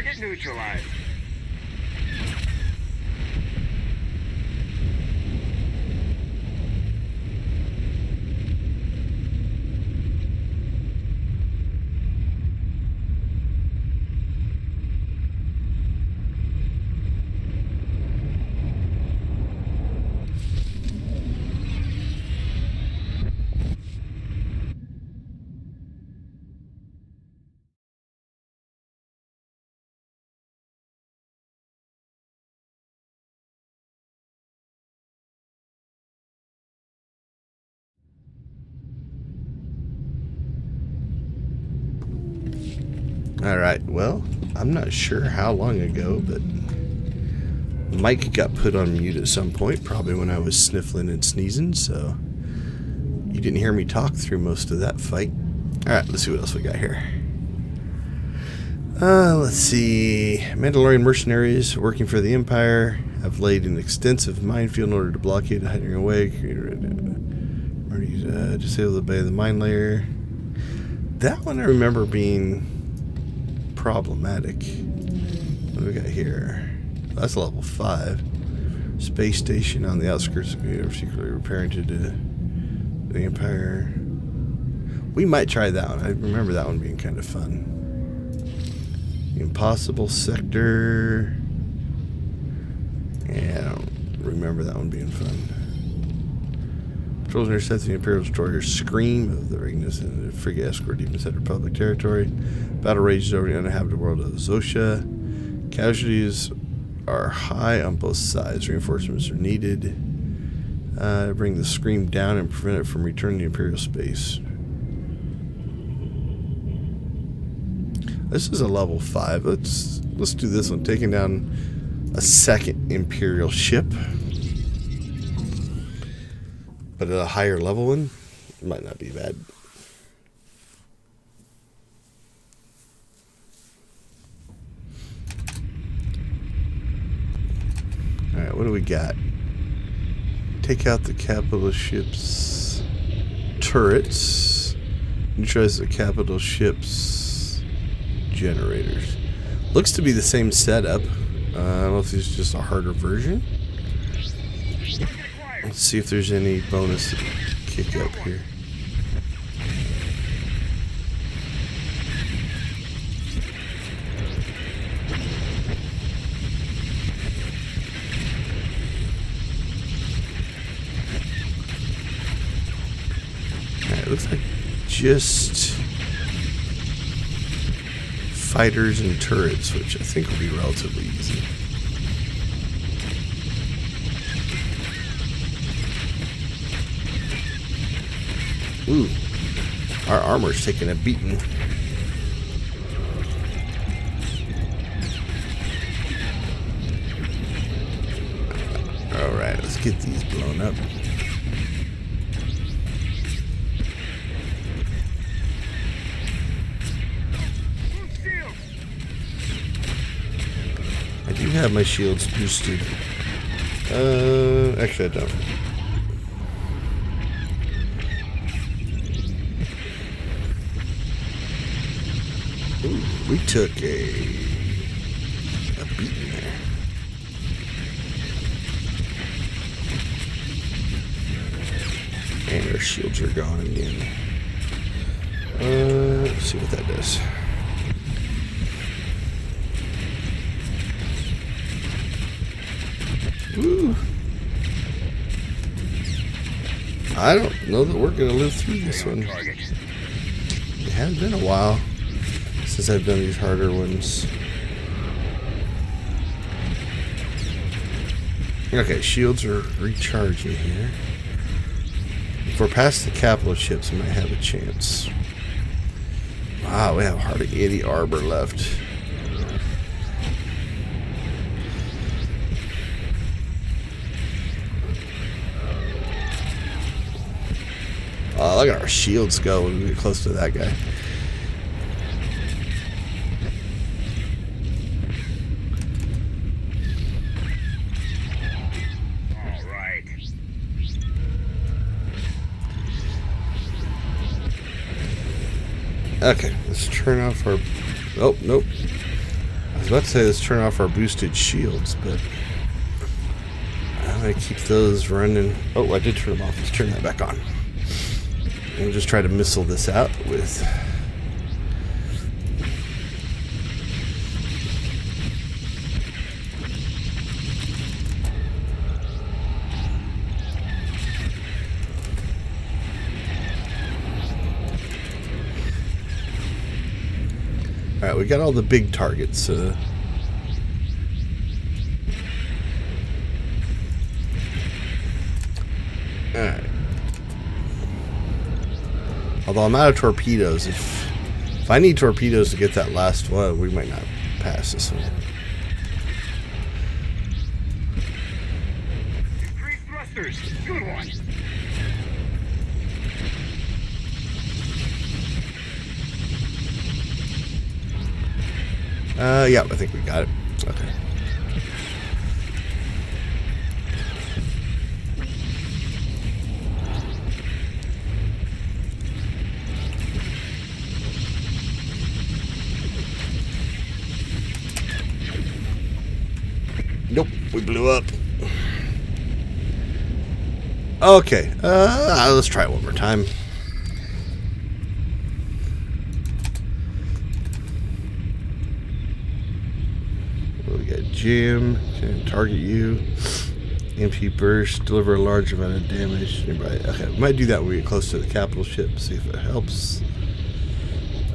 Target neutralized. Alright, well, I'm not sure how long ago, but Mike got put on mute at some point, probably when I was sniffling and sneezing, so you didn't hear me talk through most of that fight. Alright, let's see what else we got here. Let's see. Mandalorian mercenaries working for the Empire have laid an extensive minefield in order to blockade hiding away. Disable the bay of the mine layer. That one I remember being problematic. What do we got here? That's level 5. Space station on the outskirts of the secretly repairing to the Empire. We might try that one. I remember that one being kind of fun. The Impossible Sector. Yeah, I don't remember that one being fun. Patrols intercept the Imperial destroyer Scream of the Regnus and the frigate escort deep inside Republic territory. Battle rages over the uninhabited world of Zosha. Casualties are high on both sides. Reinforcements are needed to bring the Scream down and prevent it from returning to Imperial space. This is a level 5. Let's do this one. Taking down a second Imperial ship. But at a higher level one, it might not be bad. Alright, what do we got? Take out the capital ship's turrets. Neutralize the capital ship's generators. Looks to be the same setup. I don't know if this is just a harder version. Let's see if there's any bonus kick up here. Alright, looks like just fighters and turrets, which I think will be relatively easy. Ooh, our armor's taking a beating. Alright, let's get these blown up. I do have my shields boosted. Actually I don't. Ooh, we took a beating there. And our shields are gone again. Let's see what that does. Ooh. I don't know that we're gonna live through this one. It has been a while since I've done these harder ones. Okay, shields are recharging here. If we're past the capital ships, we might have a chance. Wow, we have hardly any armor left. Oh, look at our shields go when we get close to that guy. Okay, let's turn off our... Oh, nope. I was about to say let's turn off our boosted shields, but I'm going to keep those running. Oh, I did turn them off. Let's turn that back on. And we'll just try to missile this out with... Alright, we got all the big targets. Alright. Although I'm out of torpedoes. If I need torpedoes to get that last one, we might not pass this one. Increased thrusters. Good one. Yeah, I think we got it. Okay. Nope, we blew up. Okay, let's try it one more time. We got Jim, can target you. Empty burst, deliver a large amount of damage. Okay, we might do that when we get close to the capital ship, see if it helps.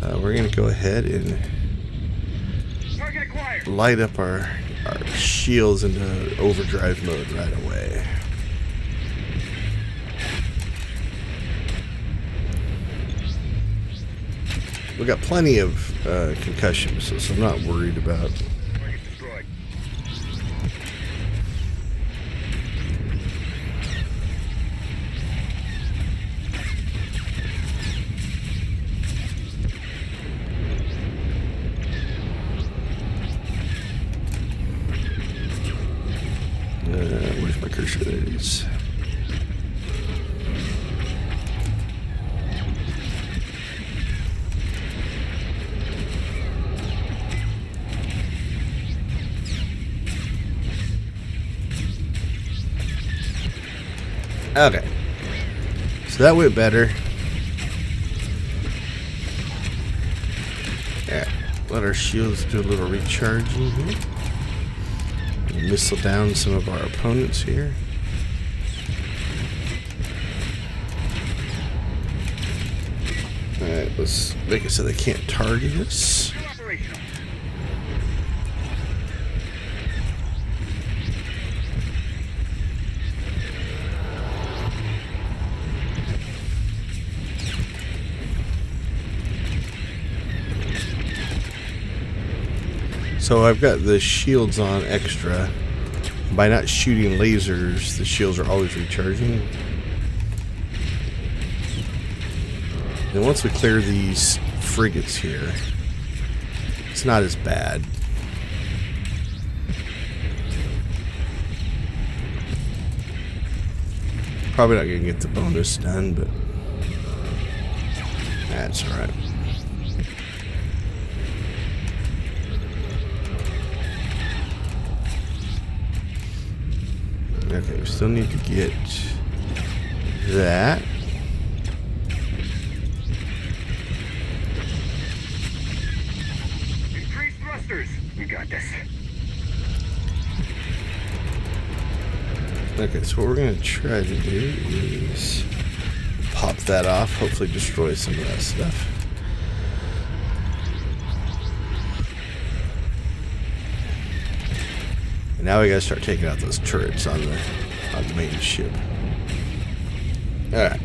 We're going to go ahead and light up our shields into overdrive mode right away. We got plenty of concussion, so I'm not worried about. Where's my cursor? There it is. Okay. So that went better. Yeah. Let our shields do a little recharging here. Missile down some of our opponents here. Alright, let's make it so they can't target us. So I've got the shields on extra. By not shooting lasers, the shields are always recharging. And once we clear these frigates here, it's not as bad. Probably not going to get the bonus done, but that's alright. Okay, we still need to get that. Increased thrusters. We got this. Okay, so what we're going to try to do is pop that off, hopefully destroy some of that stuff. And now we got to start taking out those turrets on the main ship. Alright.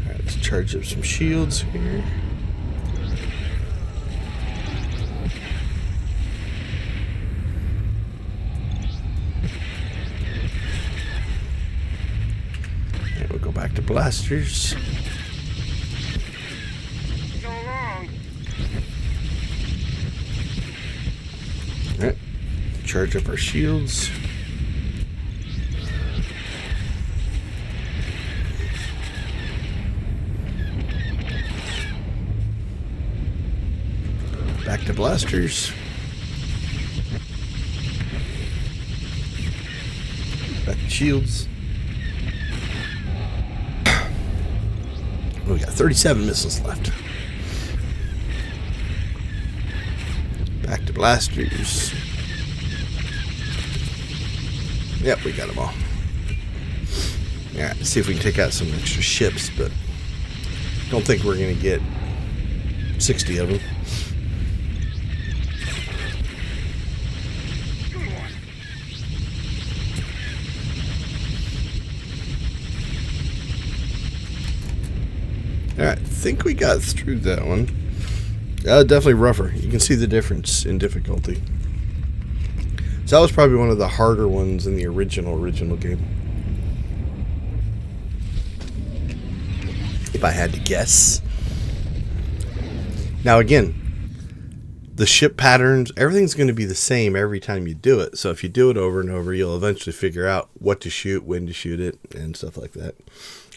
Alright, let's charge up some shields here. We'll go back to blasters. Alright. Charge up our shields. Back to blasters. Back to shields. We got 37 missiles left. Back to blasters. Yep, we got them all. Yeah, let's see if we can take out some extra ships, but don't think we're going to get 60 of them. Alright, I think we got through that one. Definitely rougher. You can see the difference in difficulty. So that was probably one of the harder ones in the original game. If I had to guess. Now again, the ship patterns, everything's going to be the same every time you do it. So if you do it over and over, you'll eventually figure out what to shoot, when to shoot it, and stuff like that.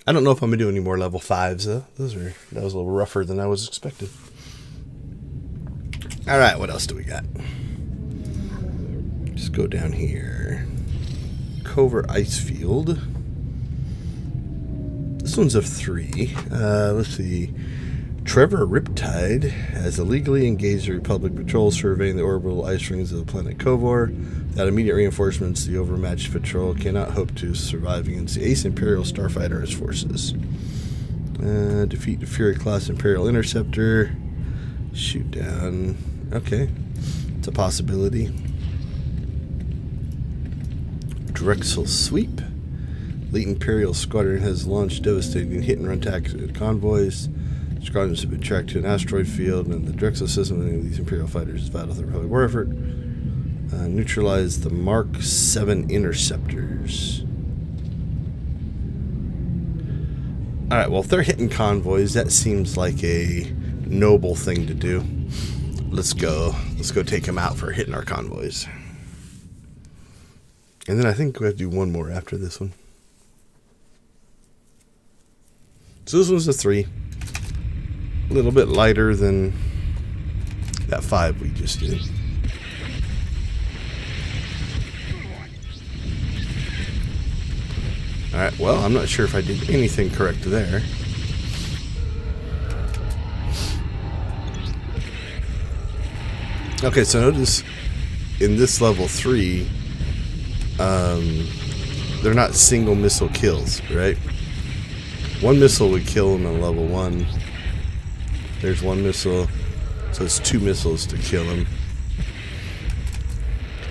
I don't know if I'm going to do any more level 5s, though. That was a little rougher than I was expecting. Alright, what else do we got? Just go down here. Covert Ice Field. This one's of 3. Let's see. Trevor Riptide has illegally engaged the Republic patrol surveying the orbital ice rings of the planet Kovor. Without immediate reinforcements, the overmatched patrol cannot hope to survive against the Ace Imperial Starfighter and his forces. Defeat the Fury-class Imperial Interceptor. Shoot down. Okay. It's a possibility. Drexel Sweep. Elite Imperial Squadron has launched devastating hit-and-run attacks at convoys. Squadrons have been tracked to an asteroid field, and the Drexel system of these Imperial fighters is vital to the Republic war effort. Neutralize the Mark 7 interceptors. Alright, well, if they're hitting convoys, that seems like a noble thing to do. Let's go take them out for hitting our convoys. And then I think we have to do one more after this one. So this one's a 3. A little bit lighter than that 5 we just did. Alright, well, I'm not sure if I did anything correct there. Okay, so notice in this level 3, they're not single missile kills, right? One missile would kill them in level 1. There's one missile, so it's 2 missiles to kill him.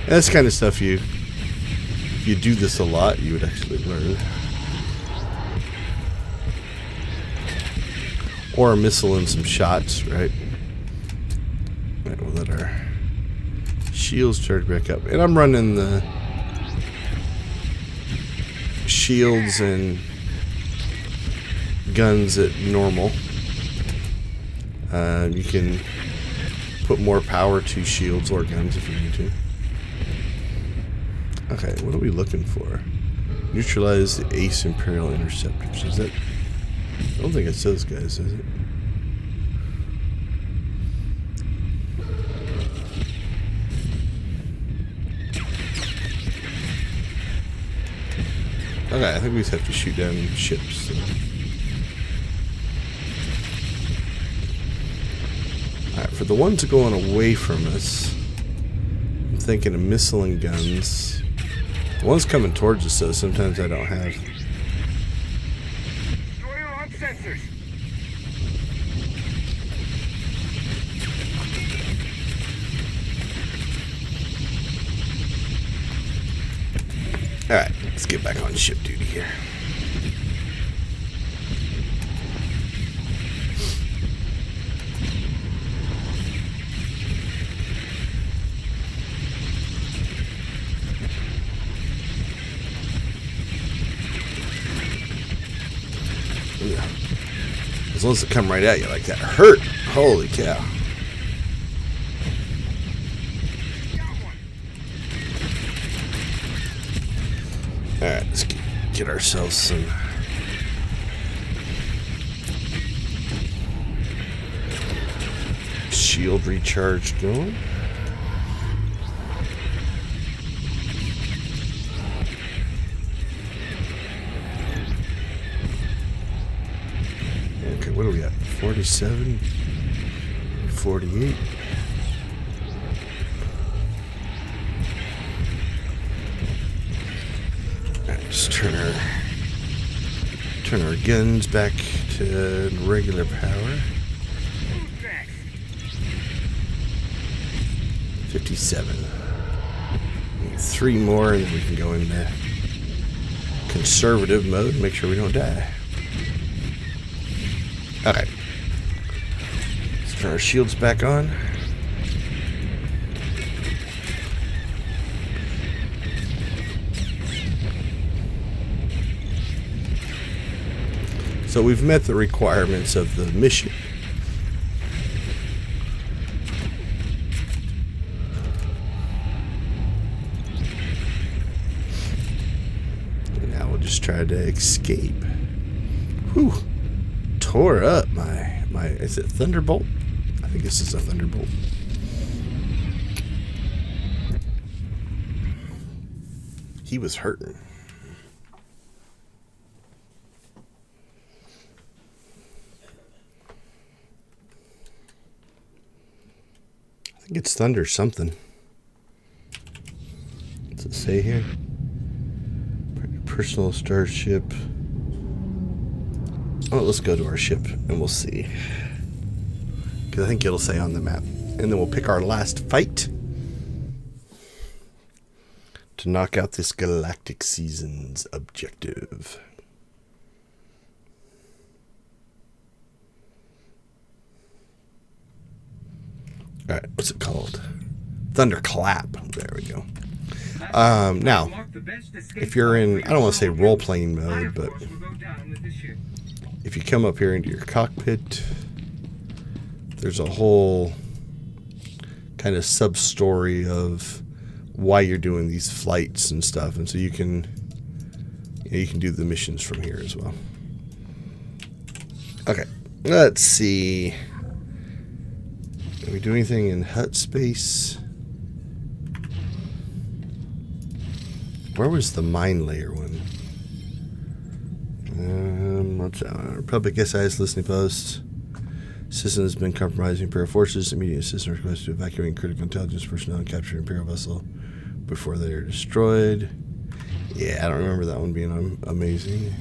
And that's kind of stuff if you do this a lot, you would actually learn. Or a missile and some shots, right? Alright, we'll let our shields charge back up. And I'm running the shields and guns at normal. You can put more power to shields or guns if you need to. Okay, what are we looking for? Neutralize the Ace Imperial Interceptors. Is that... I don't think it's those guys, is it? Okay, I think we just have to shoot down ships. So. Alright, for the ones going away from us, I'm thinking of missile and guns. The ones coming towards us, though, sometimes I don't have. Destroyer on sensors. Alright, let's get back on ship duty here. Yeah. As long as it come right at you like that hurt. Holy cow. get ourselves some shield recharge going. Okay, what are we at? 47, 48. Just turn our guns back to regular power. 57. 3 more, and then we can go into conservative mode and make sure we don't die. Okay. Let's turn our shields back on. So we've met the requirements of the mission. And now we'll just try to escape. Whew. Tore up my is it Thunderbolt? I think this is a Thunderbolt. He was hurting. I think it's Thunder something. What's it say here? Personal starship. Oh, let's go to our ship and we'll see. Because I think it'll say on the map. And then we'll pick our last fight to knock out this Galactic Season's objective. Alright, what's it called? Thunderclap. There we go. Now, if you're in, I don't want to say role-playing mode, but if you come up here into your cockpit, there's a whole kind of sub-story of why you're doing these flights and stuff, and so you can do the missions from here as well. Okay, let's see. Can we do anything in hut space? Where was the mine layer one? What's that? Republic SIS listening post. System has been compromising Imperial forces. Immediate system request to evacuate critical intelligence personnel and capture Imperial vessel before they are destroyed. Yeah, I don't remember that one being amazing.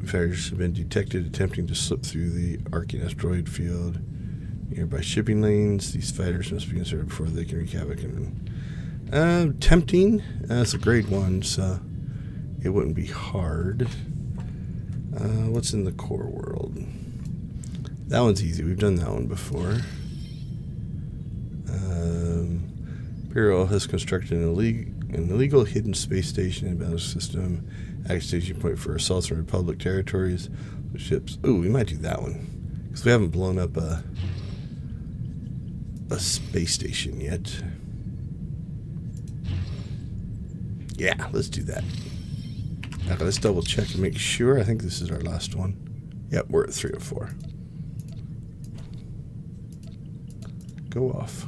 Fighters have been detected attempting to slip through the arcing asteroid field. Nearby shipping lanes. These fighters must be inserted before they can wreak havoc. Tempting. That's a grade 1, so it wouldn't be hard. What's in the core world? That one's easy. We've done that one before. Imperial has constructed an illegal hidden space station and battle system. Active station point for assaults on Republic territories with ships. Ooh, we might do that one. Because we haven't blown up a space station yet. Yeah, let's do that. Okay, let's double check and make sure. I think this is our last one. Yep, we're at 3 or 4. Go off.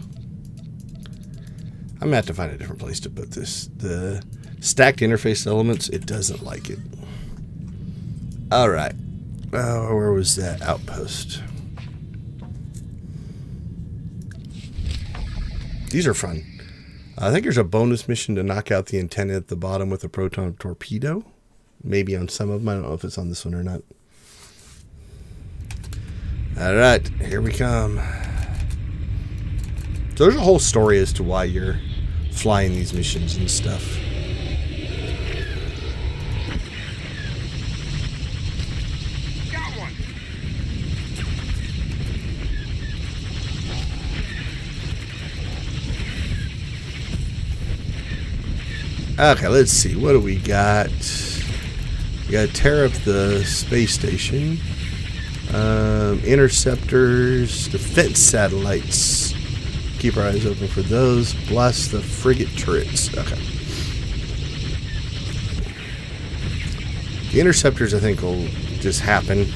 I'm going to have to find a different place to put this. The stacked interface elements, it doesn't like it. Alright. Where was that outpost? These are fun. I think there's a bonus mission to knock out the antenna at the bottom with a proton torpedo. Maybe on some of them. I don't know if it's on this one or not. Alright, here we come. So there's a whole story as to why you're flying these missions and stuff. Got one. Okay, let's see. What do we got? We got to tear up the space station. Interceptors, defense satellites. Keep our eyes open for those. Blast the frigate turrets. Okay. The interceptors, I think, will just happen.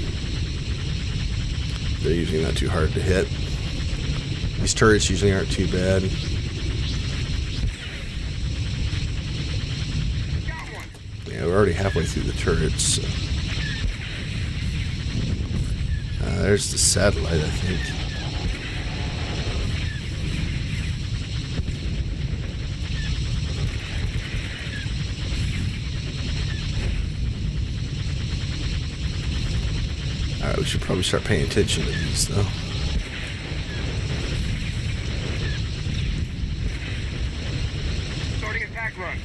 They're usually not too hard to hit. These turrets usually aren't too bad. Yeah, we're already halfway through the turrets. So. There's the satellite, I think. Alright, we should probably start paying attention to these, though. Starting attack run.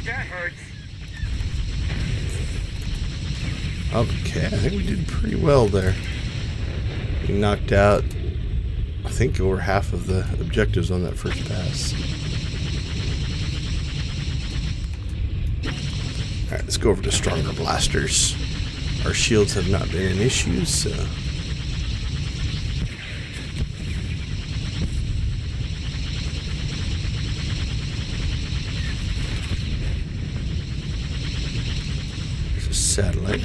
That hurts. Okay, I think we did pretty well there. We knocked out, I think, over half of the objectives on that first pass. Alright, let's go over to stronger blasters. Our shields have not been an issue, so... There's a satellite.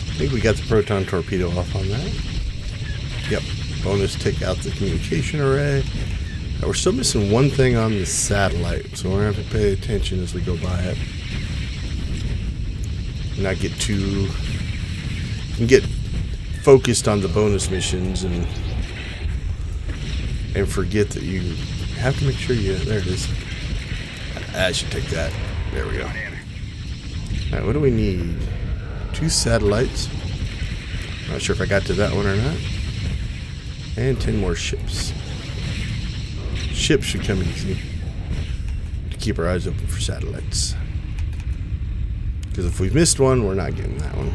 I think we got the proton torpedo off on that. Yep. Bonus, take out the communication array. We're still missing one thing on the satellite, so we're going to have to pay attention as we go by it. Not get too... and get focused on the bonus missions and forget that you have to make sure you... There it is. I should take that. There we go. Alright, what do we need? 2 satellites. Not sure if I got to that one or not. And 10 more ships. Ships should come easy. To keep our eyes open for satellites. Because if we've missed one, we're not getting that one.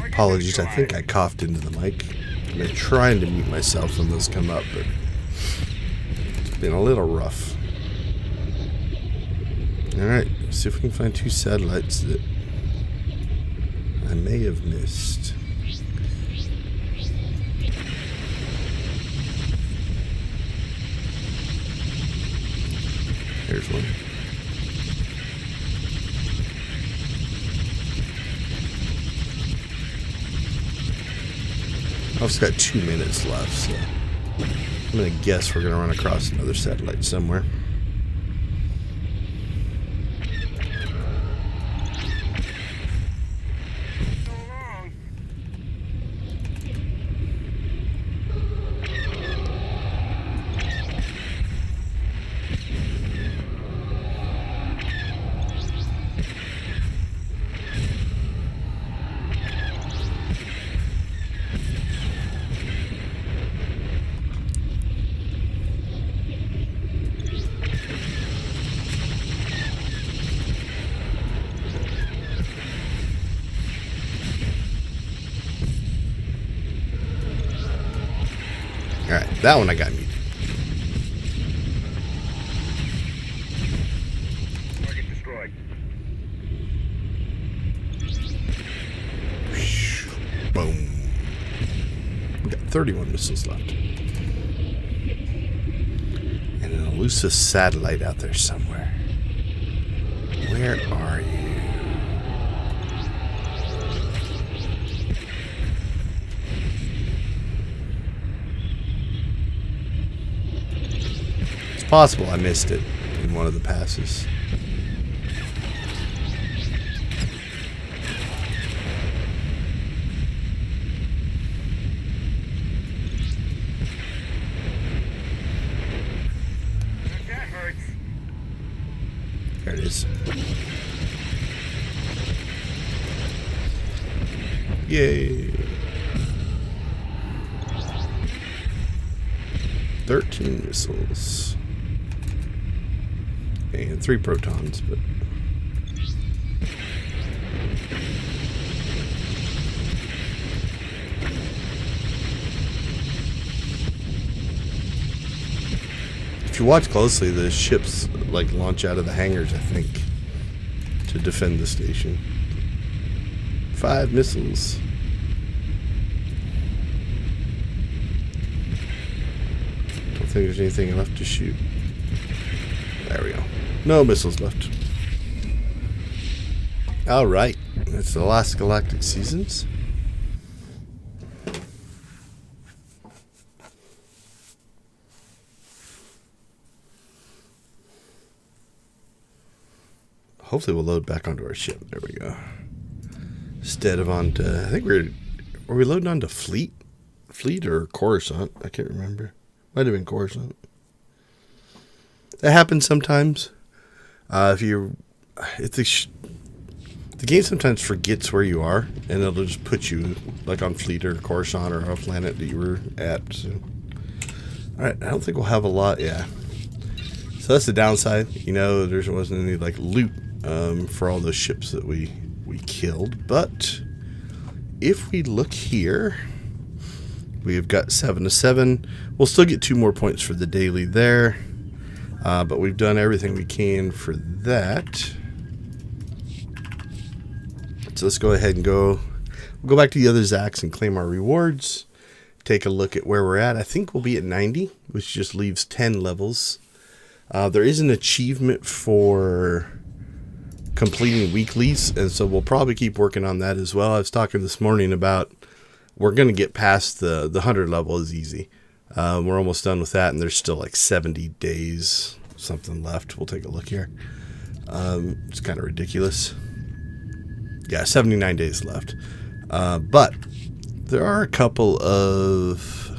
Apologies, I think I coughed into the mic. I've been trying to mute myself when those come up, but it's been a little rough. Alright, see if we can find 2 satellites that I may have missed. There's one. I've just got 2 minutes left, so I'm going to guess we're going to run across another satellite somewhere. Alright, that one I got muted. Target destroyed. Boom. We got 31 missiles left. And an elusive satellite out there somewhere. Where are you? Possible I missed it in one of the passes. is. Yay. 13 missiles. And 3 protons, but... If you watch closely, the ships like launch out of the hangars, I think, to defend the station. 5 missiles. Don't think there's anything left to shoot. There we go. No missiles left. Alright. That's the last Galactic seasons. Hopefully we'll load back onto our ship. There we go. Instead of onto... I think were we loading onto Fleet? Fleet or Coruscant? I can't remember. Might have been Coruscant. That happens sometimes. The game sometimes forgets where you are, and it'll just put you like on Fleet or Coruscant or a planet that you were at. So. Alright, I don't think we'll have a lot. Yeah. So that's the downside. You know, there wasn't any like loot for all those ships that we killed. But if we look here, we've got 7 to 7. We'll still get 2 more points for the daily there. But we've done everything we can for that. So let's go ahead and we'll go back to the other Zacks and claim our rewards. Take a look at where we're at. I think we'll be at 90, which just leaves 10 levels. There is an achievement for completing weeklies, and so we'll probably keep working on that as well. I was talking this morning about we're going to get past the 100 level is easy. We're almost done with that, and there's still like 70 days something left. We'll take a look here. It's kind of ridiculous. Yeah, 79 days left. But there are a couple of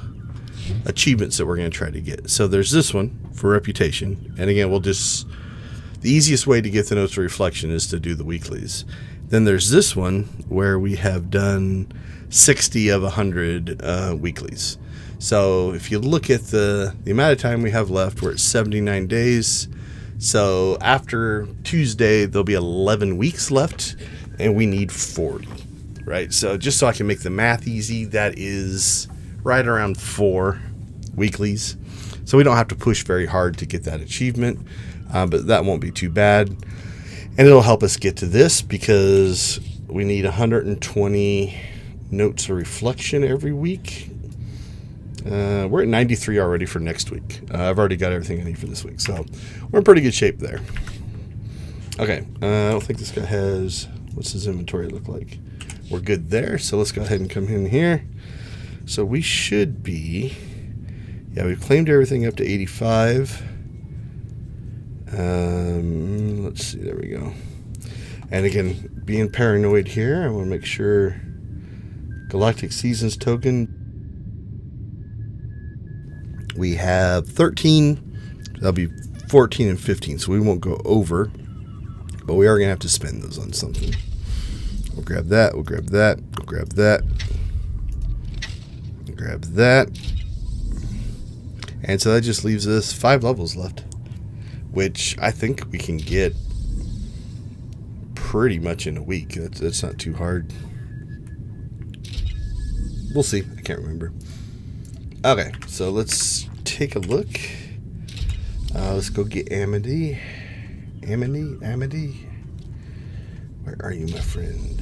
achievements that we're going to try to get. So there's this one for reputation, and again, the easiest way to get the Notes of Reflection is to do the weeklies. Then there's this one where we have done 60 of 100 weeklies. So if you look at the amount of time we have left, we're at 79 days. So after Tuesday, there'll be 11 weeks left, and we need 40, right? So just so I can make the math easy, that is right around 4 weeklies. So we don't have to push very hard to get that achievement, but that won't be too bad. And it'll help us get to this because we need 120 Notes of Reflection every week. We're at 93 already for next week. I've already got everything I need for this week, so we're in pretty good shape there. Okay, I don't think this guy has... What's his inventory look like? We're good there, so let's go ahead and come in here. So we should be... Yeah, we've claimed everything up to 85. Let's see, there we go. And again, being paranoid here, I want to make sure Galactic Seasons token. We have 13. That'll be 14 and 15, so we won't go over. But we are going to have to spend those on something. We'll grab that, we'll grab that, we'll grab that. We'll grab that. And so that just leaves us 5 levels left, which I think we can get pretty much in a week. That's not too hard. We'll see. I can't remember. Okay, so let's take a look. Let's go get Amity. Amity? Where are you, my friend?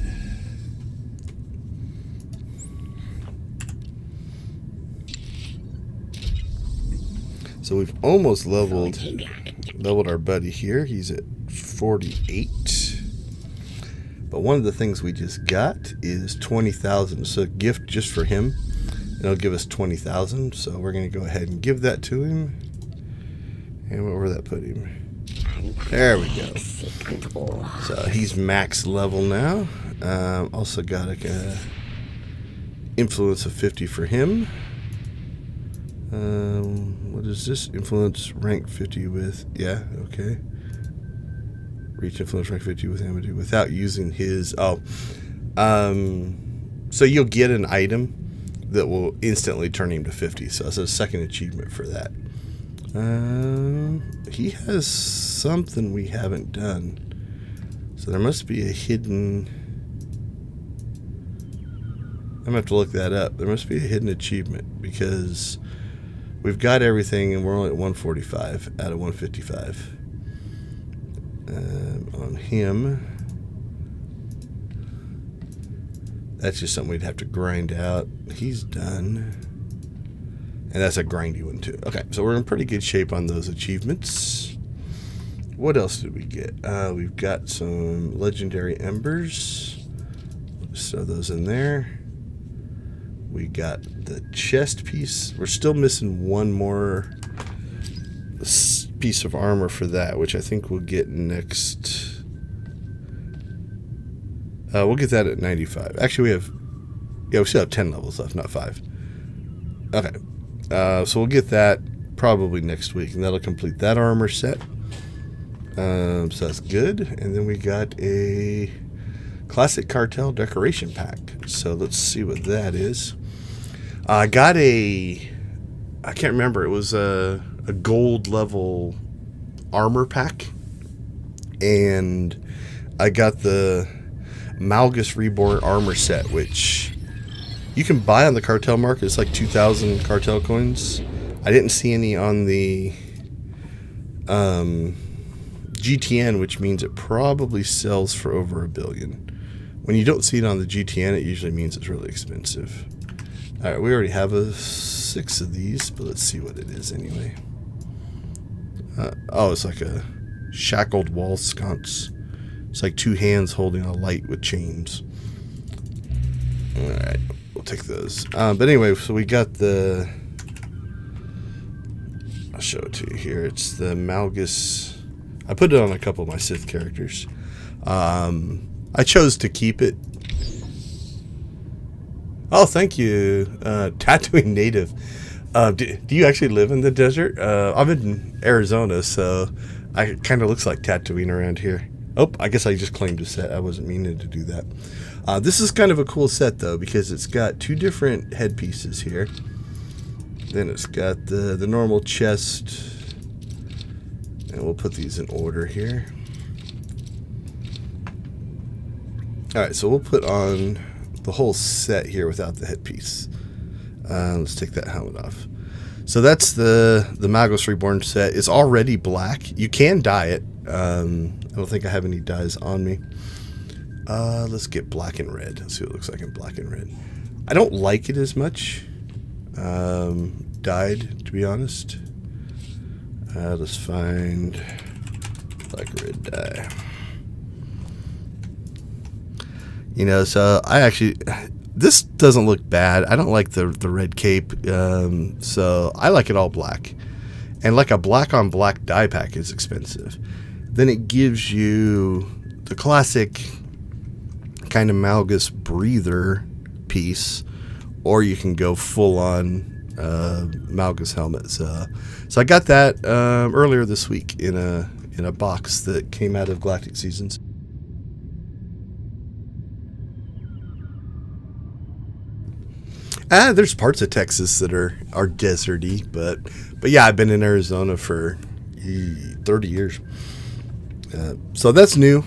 So we've almost leveled our buddy here. He's at 48. But one of the things we just got is 20,000. So a gift just for him. It'll give us 20,000. So we're going to go ahead and give that to him. And where will that put him? There we go. So he's max level now. Also got a influence of 50 for him. What is this? Influence rank 50 with... Yeah, okay. Reach influence rank 50 with Amadou without using his... Oh. So you'll get an item that will instantly turn him to 50. So it's a second achievement for that. He has something we haven't done. So there must be a hidden... I'm going to have to look that up. There must be a hidden achievement because we've got everything and we're only at 145 out of 155. On him, that's just something we'd have to grind out. He's done. And that's a grindy one too. Okay, so we're in pretty good shape on those achievements. What else did we get? We've got some legendary embers. Let's throw those in there. We got the chest piece. We're still missing one more piece of armor for that, which I think we'll get next. We'll get that at 95. Actually, we still have 10 levels left, not 5. Okay. So we'll get that probably next week, and that'll complete that armor set. So that's good. And then we got a classic cartel decoration pack. So let's see what that is. I got I can't remember. It was a gold level armor pack, and I got the Malgus Reborn armor set, which you can buy on the cartel market. It's like 2,000 cartel coins. I didn't see any on the GTN, which means it probably sells for over $1 billion. When you don't see it on the GTN, it usually means it's really expensive. Alright, we already have 6 of these, but let's see what it is anyway. It's like a shackled wall sconce. It's like 2 hands holding a light with chains. Alright, we'll take those. But anyway, so we got the... I'll show it to you here. It's the Malgus... I put it on a couple of my Sith characters. I chose to keep it. Oh, thank you, Tatooine native. Do you actually live in the desert? I'm in Arizona, so it kind of looks like Tatooine around here. Oh, I guess I just claimed a set. I wasn't meaning to do that. This is kind of a cool set, though, because it's got 2 different headpieces here. Then it's got the normal chest. And we'll put these in order here. Alright, so we'll put on the whole set here without the headpiece. Let's take that helmet off. So that's the Malgus Reborn set. It's already black. You can dye it. I don't think I have any dyes on me. Let's get black and red. Let's see what it looks like in black and red. I don't like it as much dyed, to be honest. Let's find black red dye. You know, so I actually, this doesn't look bad. I don't like the red cape, so I like it all black. And like a black on black dye pack is expensive. Then it gives you the classic kind of Malgus breather piece, or you can go full on Malgus helmet. So I got that earlier this week in a box that came out of Galactic Seasons. There's parts of Texas that are deserty, but yeah, I've been in Arizona for 30 years. So that's new.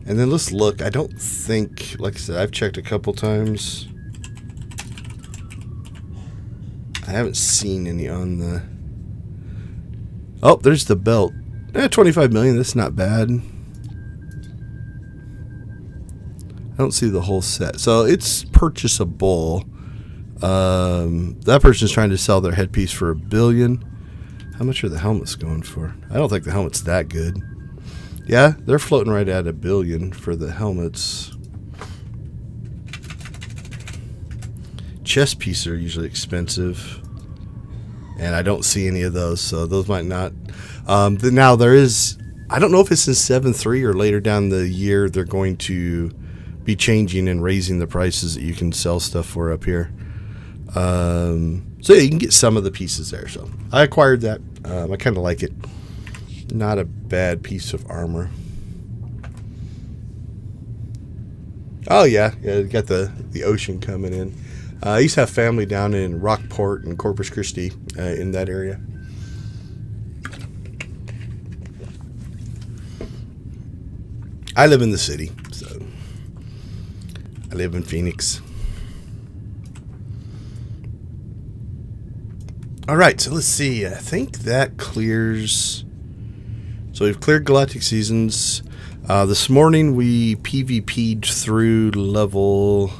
And then let's look. I don't think, like I said, I've checked a couple times. I haven't seen any on the... Oh, there's the belt. 25 million, that's not bad. I don't see the whole set. So it's purchasable. That person's trying to sell their headpiece for $1 billion. How much are the helmets going for? I don't think the helmet's that good. Yeah, they're floating right at $1 billion for the helmets. Chest pieces are usually expensive, and I don't see any of those, so those might not. Now there is, I don't know if it's in 7.3 or later down the year, they're going to be changing and raising the prices that you can sell stuff for up here. So yeah, you can get some of the pieces there. So I acquired that. I kind of like it. Not a bad piece of armor. Oh yeah, got the ocean coming in. I used to have family down in Rockport and Corpus Christi in that area. I live in the city, so I live in Phoenix. All right, so let's see. I think that clears. So we've cleared Galactic Seasons. This morning we PvP'd through level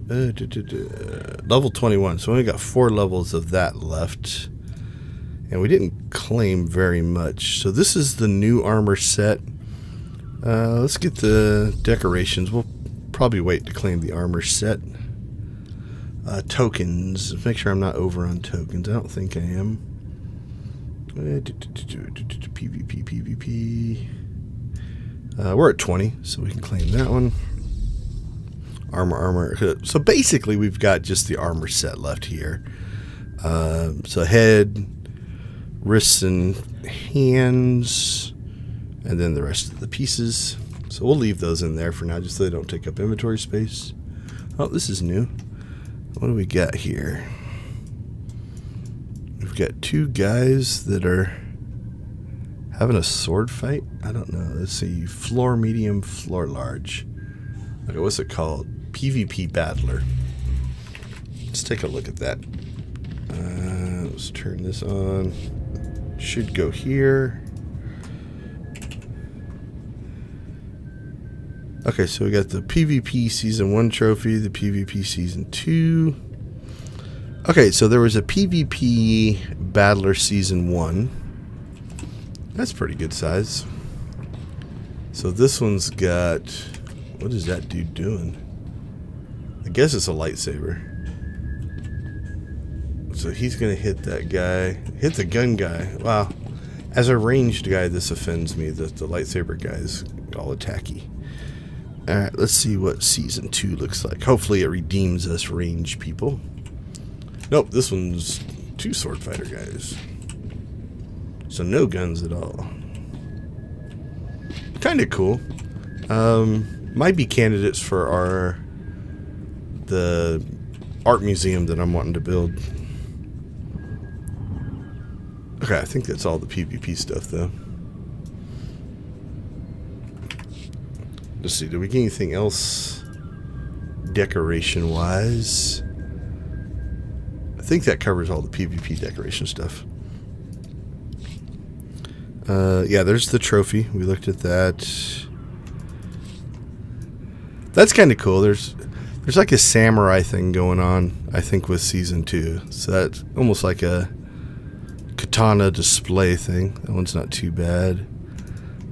21. So we only got 4 levels of that left. And we didn't claim very much. So this is the new armor set. Let's get the decorations. We'll probably wait to claim the armor set. Tokens. Make sure I'm not over on tokens. I don't think I am. PvP. We're at 20, so we can claim that one. Armor. So basically, we've got just the armor set left here. So head, wrists, and hands, and then the rest of the pieces. So we'll leave those in there for now, just so they don't take up inventory space. Oh, this is new. What do we got here? We've got 2 guys that are having a sword fight. I don't know. Let's see. Floor medium, floor large. Okay, what's it called? PvP battler. Let's take a look at that. Let's turn this on. Should go here. Okay, so we got the PvP Season 1 trophy, the PvP Season 2. Okay, so there was a PvP Battler Season 1. That's pretty good size. So this one's got... What is that dude doing? I guess it's a lightsaber. So he's going to hit that guy. Hit the gun guy. Wow. As a ranged guy, this offends me. The lightsaber guy is all attacky. Alright, let's see what Season 2 looks like. Hopefully it redeems us range people. Nope, this one's 2 sword fighter guys. So no guns at all. Kind of cool. Might be candidates for the art museum that I'm wanting to build. Okay, I think that's all the PvP stuff though. Let's see, did we get anything else decoration wise? I think that covers all the PvP decoration stuff. Yeah, there's the trophy. We looked at that. That's kind of cool. There's like a samurai thing going on, I think, with Season 2. So that's almost like a katana display thing. That one's not too bad.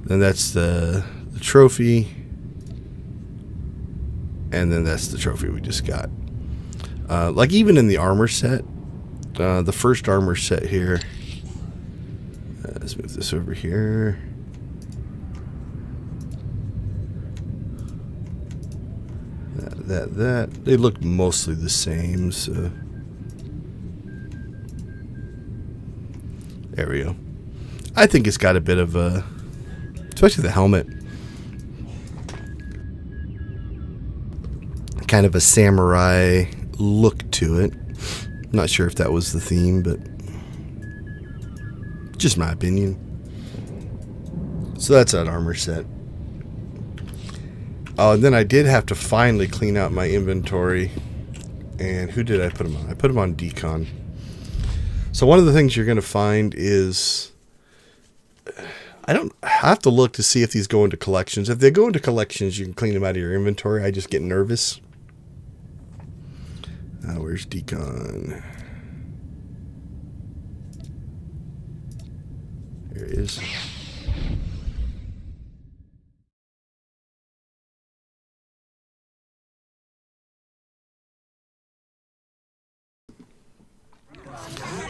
Then that's the trophy. And then that's the trophy we just got. Like even in the armor set, the first armor set here. Let's move this over here. That. They look mostly the same, so. There we go. I think it's got a bit of a, especially the helmet, kind of a samurai look to it. Not sure if that was the theme, but just my opinion. So that's that armor set. Oh, and then I did have to finally clean out my inventory. And who did I put them on? I put them on Decon. So one of the things you're going to find is, I have to look to see if these go into collections. If they go into collections, you can clean them out of your inventory. I just get nervous. Where's Decon? There it is.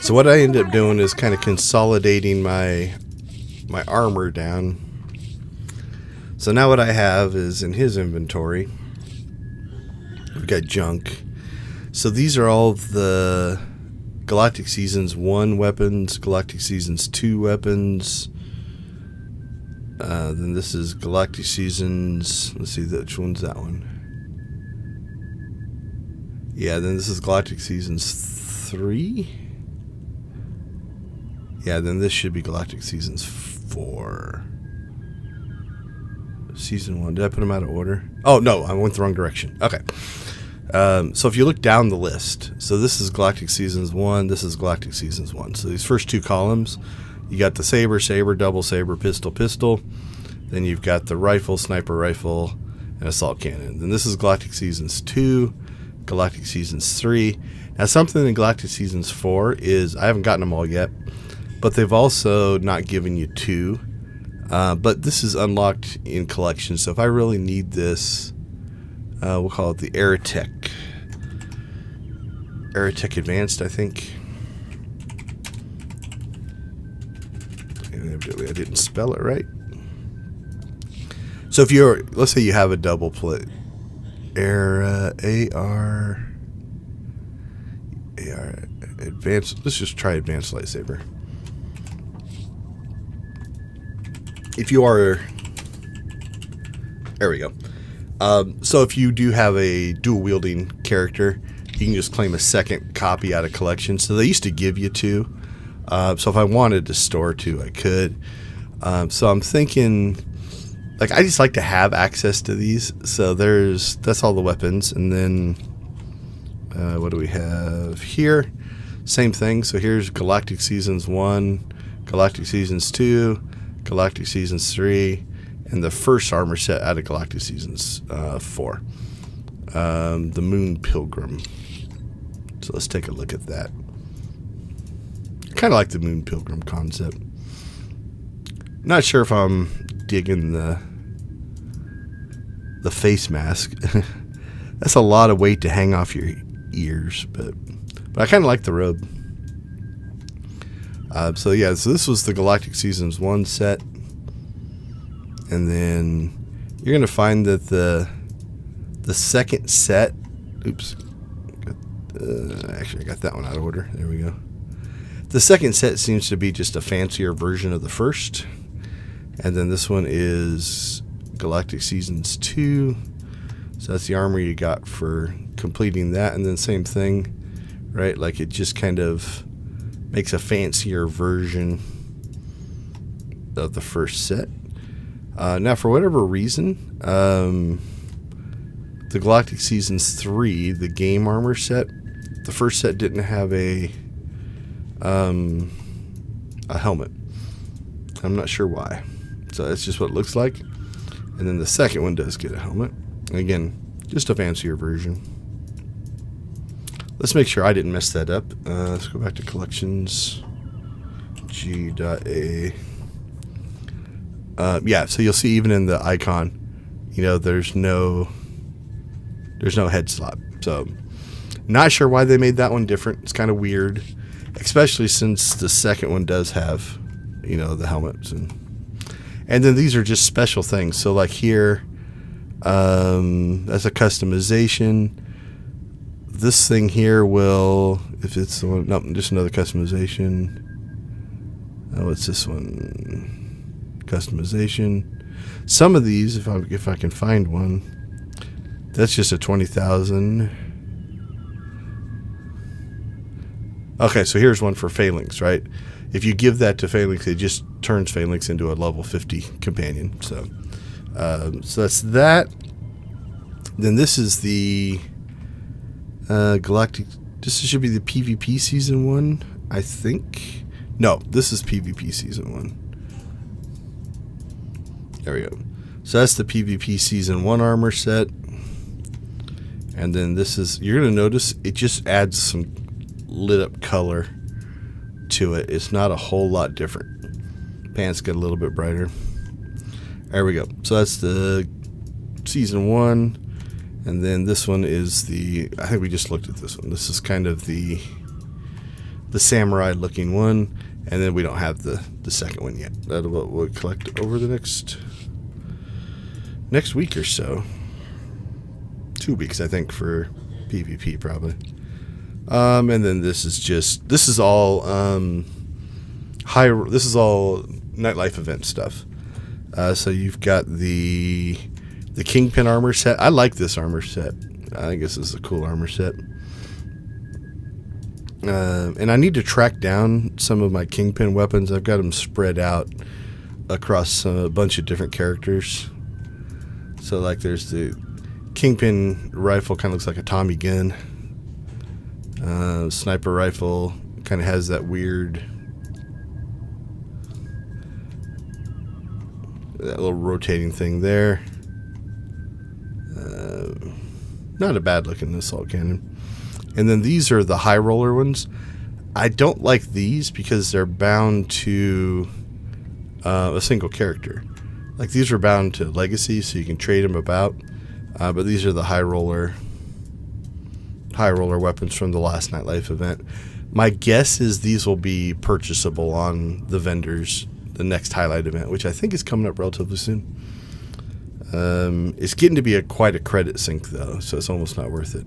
So what I ended up doing is kind of consolidating my armor down. So now what I have is in his inventory, we've got junk. So these are all of the Galactic Seasons 1 weapons, Galactic Seasons 2 weapons, Then this is Galactic Seasons. Let's see, which one's that one? Yeah, then this is Galactic Seasons 3. Yeah, then this should be Galactic Seasons 4. Season 1. Did I put them out of order? Oh, no, I went the wrong direction. Okay. So if you look down the list, so this is Galactic Seasons 1, this is Galactic Seasons 1. So these first two columns, you got the saber, double saber, pistol. Then you've got the rifle, sniper rifle, and assault cannon. Then this is Galactic Seasons 2, Galactic Seasons 3. Now something in Galactic Seasons 4 is, I haven't gotten them all yet, but they've also not given you 2. But this is unlocked in collection, so if I really need this, we'll call it the Aerotech Advanced, I think. And evidently I didn't spell it right. So if you're, let's say you have a double plate, AR Advanced, let's just try Advanced Lightsaber. If you are, there we go. So if you do have a dual wielding character, you can just claim a second copy out of collection. So they used to give you 2. So if I wanted to store 2, I could. So I'm thinking, like, I just like to have access to these. So that's all the weapons. And then, what do we have here? Same thing. So here's Galactic Seasons 1, Galactic Seasons 2, Galactic Seasons 3, and the first armor set out of Galactic Seasons 4. The Moon Pilgrim. So let's take a look at that. I kind of like the Moon Pilgrim concept. Not sure if I'm digging the face mask. That's a lot of weight to hang off your ears, but I kind of like the robe. So this was the Galactic Seasons 1 set. And then you're going to find that the second set, oops, actually I got that one out of order. There we go. The second set seems to be just a fancier version of the first. And then this one is Galactic Seasons 2. So that's the armor you got for completing that. And then same thing, right? Like it just kind of makes a fancier version of the first set. Now, for whatever reason, the Galactic Seasons 3, the game armor set, the first set didn't have a helmet. I'm not sure why. So that's just what it looks like. And then the second one does get a helmet. Again, just a fancier version. Let's make sure I didn't mess that up. Let's go back to collections. G.A. Yeah, so you'll see even in the icon, there's no head slot. So not sure why they made that one different. It's kind of weird, especially since the second one does have, the helmets and then these are just special things. So like here, that's a customization. This thing here will, if it's the one, nope, just another customization. What's this one? Customization. Some of these, if I can find one, that's just a 20,000. Okay, so here's one for Phalanx, right? If you give that to Phalanx, it just turns Phalanx into a level 50 companion. So that's that. Then this is the Galactic. This should be the PvP Season 1, I think. No, this is PvP Season 1. There we go. So that's the PvP Season 1 armor set. And then this is, you're going to notice it just adds some lit up color to it. It's not a whole lot different. Pants get a little bit brighter. There we go. So that's the Season 1. And then this one is the, I think we just looked at this one. This is kind of the samurai looking one. And then we don't have the second one yet. That'll what we'll collect over the next week or so. 2 weeks, I think, for PvP probably. And then this is all nightlife event stuff. So you've got the Kingpin armor set. I like this armor set. I think this is a cool armor set. And I need to track down some of my Kingpin weapons. I've got them spread out across a bunch of different characters. So like there's the Kingpin rifle, kind of looks like a Tommy gun. Sniper rifle kind of has that weird, that little rotating thing there. Not a bad looking assault cannon. And then these are the high roller ones. I don't like these because they're bound to a single character. Like these are bound to legacy, so you can trade them about. But these are the high roller weapons from the last Nightlife event. My guess is these will be purchasable on the vendors, the next highlight event, which I think is coming up relatively soon. It's getting to be quite a credit sink though, so it's almost not worth it.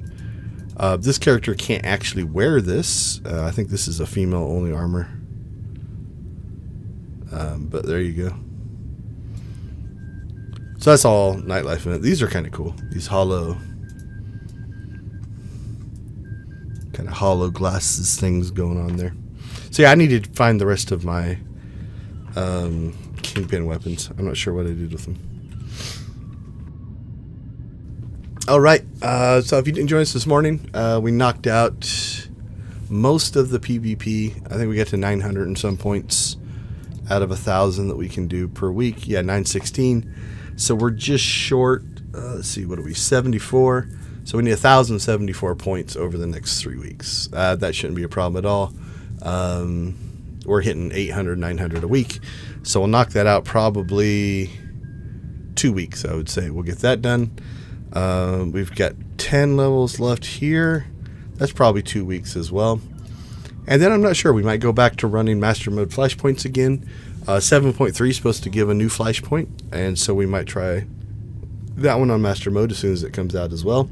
This character can't actually wear this. I think this is a female only armor. But there you go. So that's all Nightlife event. These are kind of cool. These hollow glasses things going on there. So yeah, I need to find the rest of my Kingpin weapons. I'm not sure what I did with them. All right, so if you didn't join us this morning, we knocked out most of the PvP. I think we got to 900 and some points out of 1,000 that we can do per week. Yeah, 916. So we're just short, let's see, what are we, 74? So we need 1,074 points over the next 3 weeks. That shouldn't be a problem at all. We're hitting 800, 900 a week. So we'll knock that out probably 2 weeks, I would say. We'll get that done. We've got 10 levels left here. That's probably 2 weeks as well. And then I'm not sure. We might go back to running Master Mode flashpoints again. 7.3 is supposed to give a new flashpoint, and so we might try that one on Master Mode as soon as it comes out as well.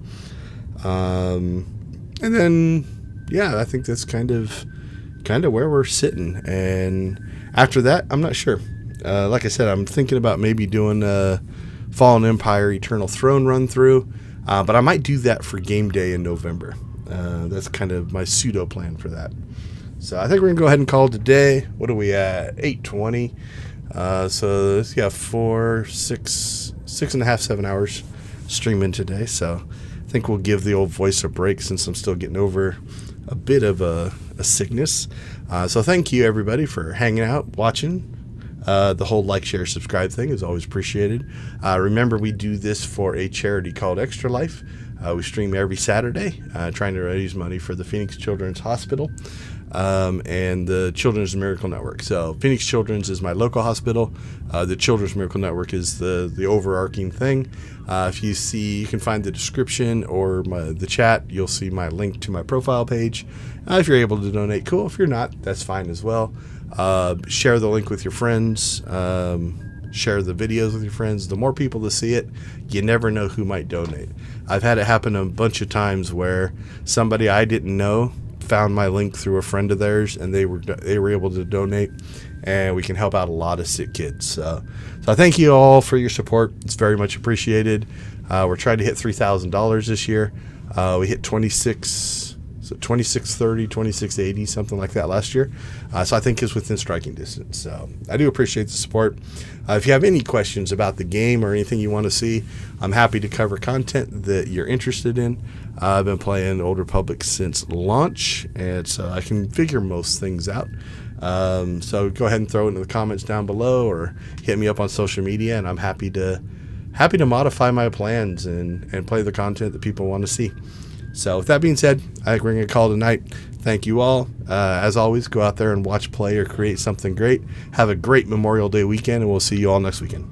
And then, yeah, I think that's kind of where we're sitting. And after that, I'm not sure. Like I said, I'm thinking about maybe doing a Fallen Empire Eternal Throne run through, but I might do that for game day in November. That's kind of my pseudo plan for that. So I think we're gonna go ahead and call it today. What are we at? 8:20. So yeah, 6.5, 7 hours streaming today. So I think we'll give the old voice a break since I'm still getting over a bit of a sickness. So thank you everybody for hanging out, watching. The whole like, share, subscribe thing is always appreciated. Remember, we do this for a charity called Extra Life. We stream every Saturday, trying to raise money for the Phoenix Children's Hospital and the Children's Miracle Network. So Phoenix Children's is my local hospital. The Children's Miracle Network is the overarching thing. If you see, you can find the description or the chat. You'll see my link to my profile page. If you're able to donate, cool. If you're not, that's fine as well. Share the link with your friends. Share the videos with your friends. The more people that see it, you never know who might donate. I've had it happen a bunch of times where somebody I didn't know found my link through a friend of theirs, and they were able to donate, and we can help out a lot of sick kids. So I thank you all for your support. It's very much appreciated. We're trying to hit $3,000 this year. We hit 2630, 2680, something like that last year. So I think it's within striking distance. So I do appreciate the support. If you have any questions about the game or anything you want to see, I'm happy to cover content that you're interested in. I've been playing Old Republic since launch, and so I can figure most things out. So go ahead and throw it in the comments down below or hit me up on social media, and I'm happy to modify my plans and play the content that people want to see. So with that being said, I think we're going to call it a night. Thank you all. As always, go out there and watch, play, or create something great. Have a great Memorial Day weekend, and we'll see you all next weekend.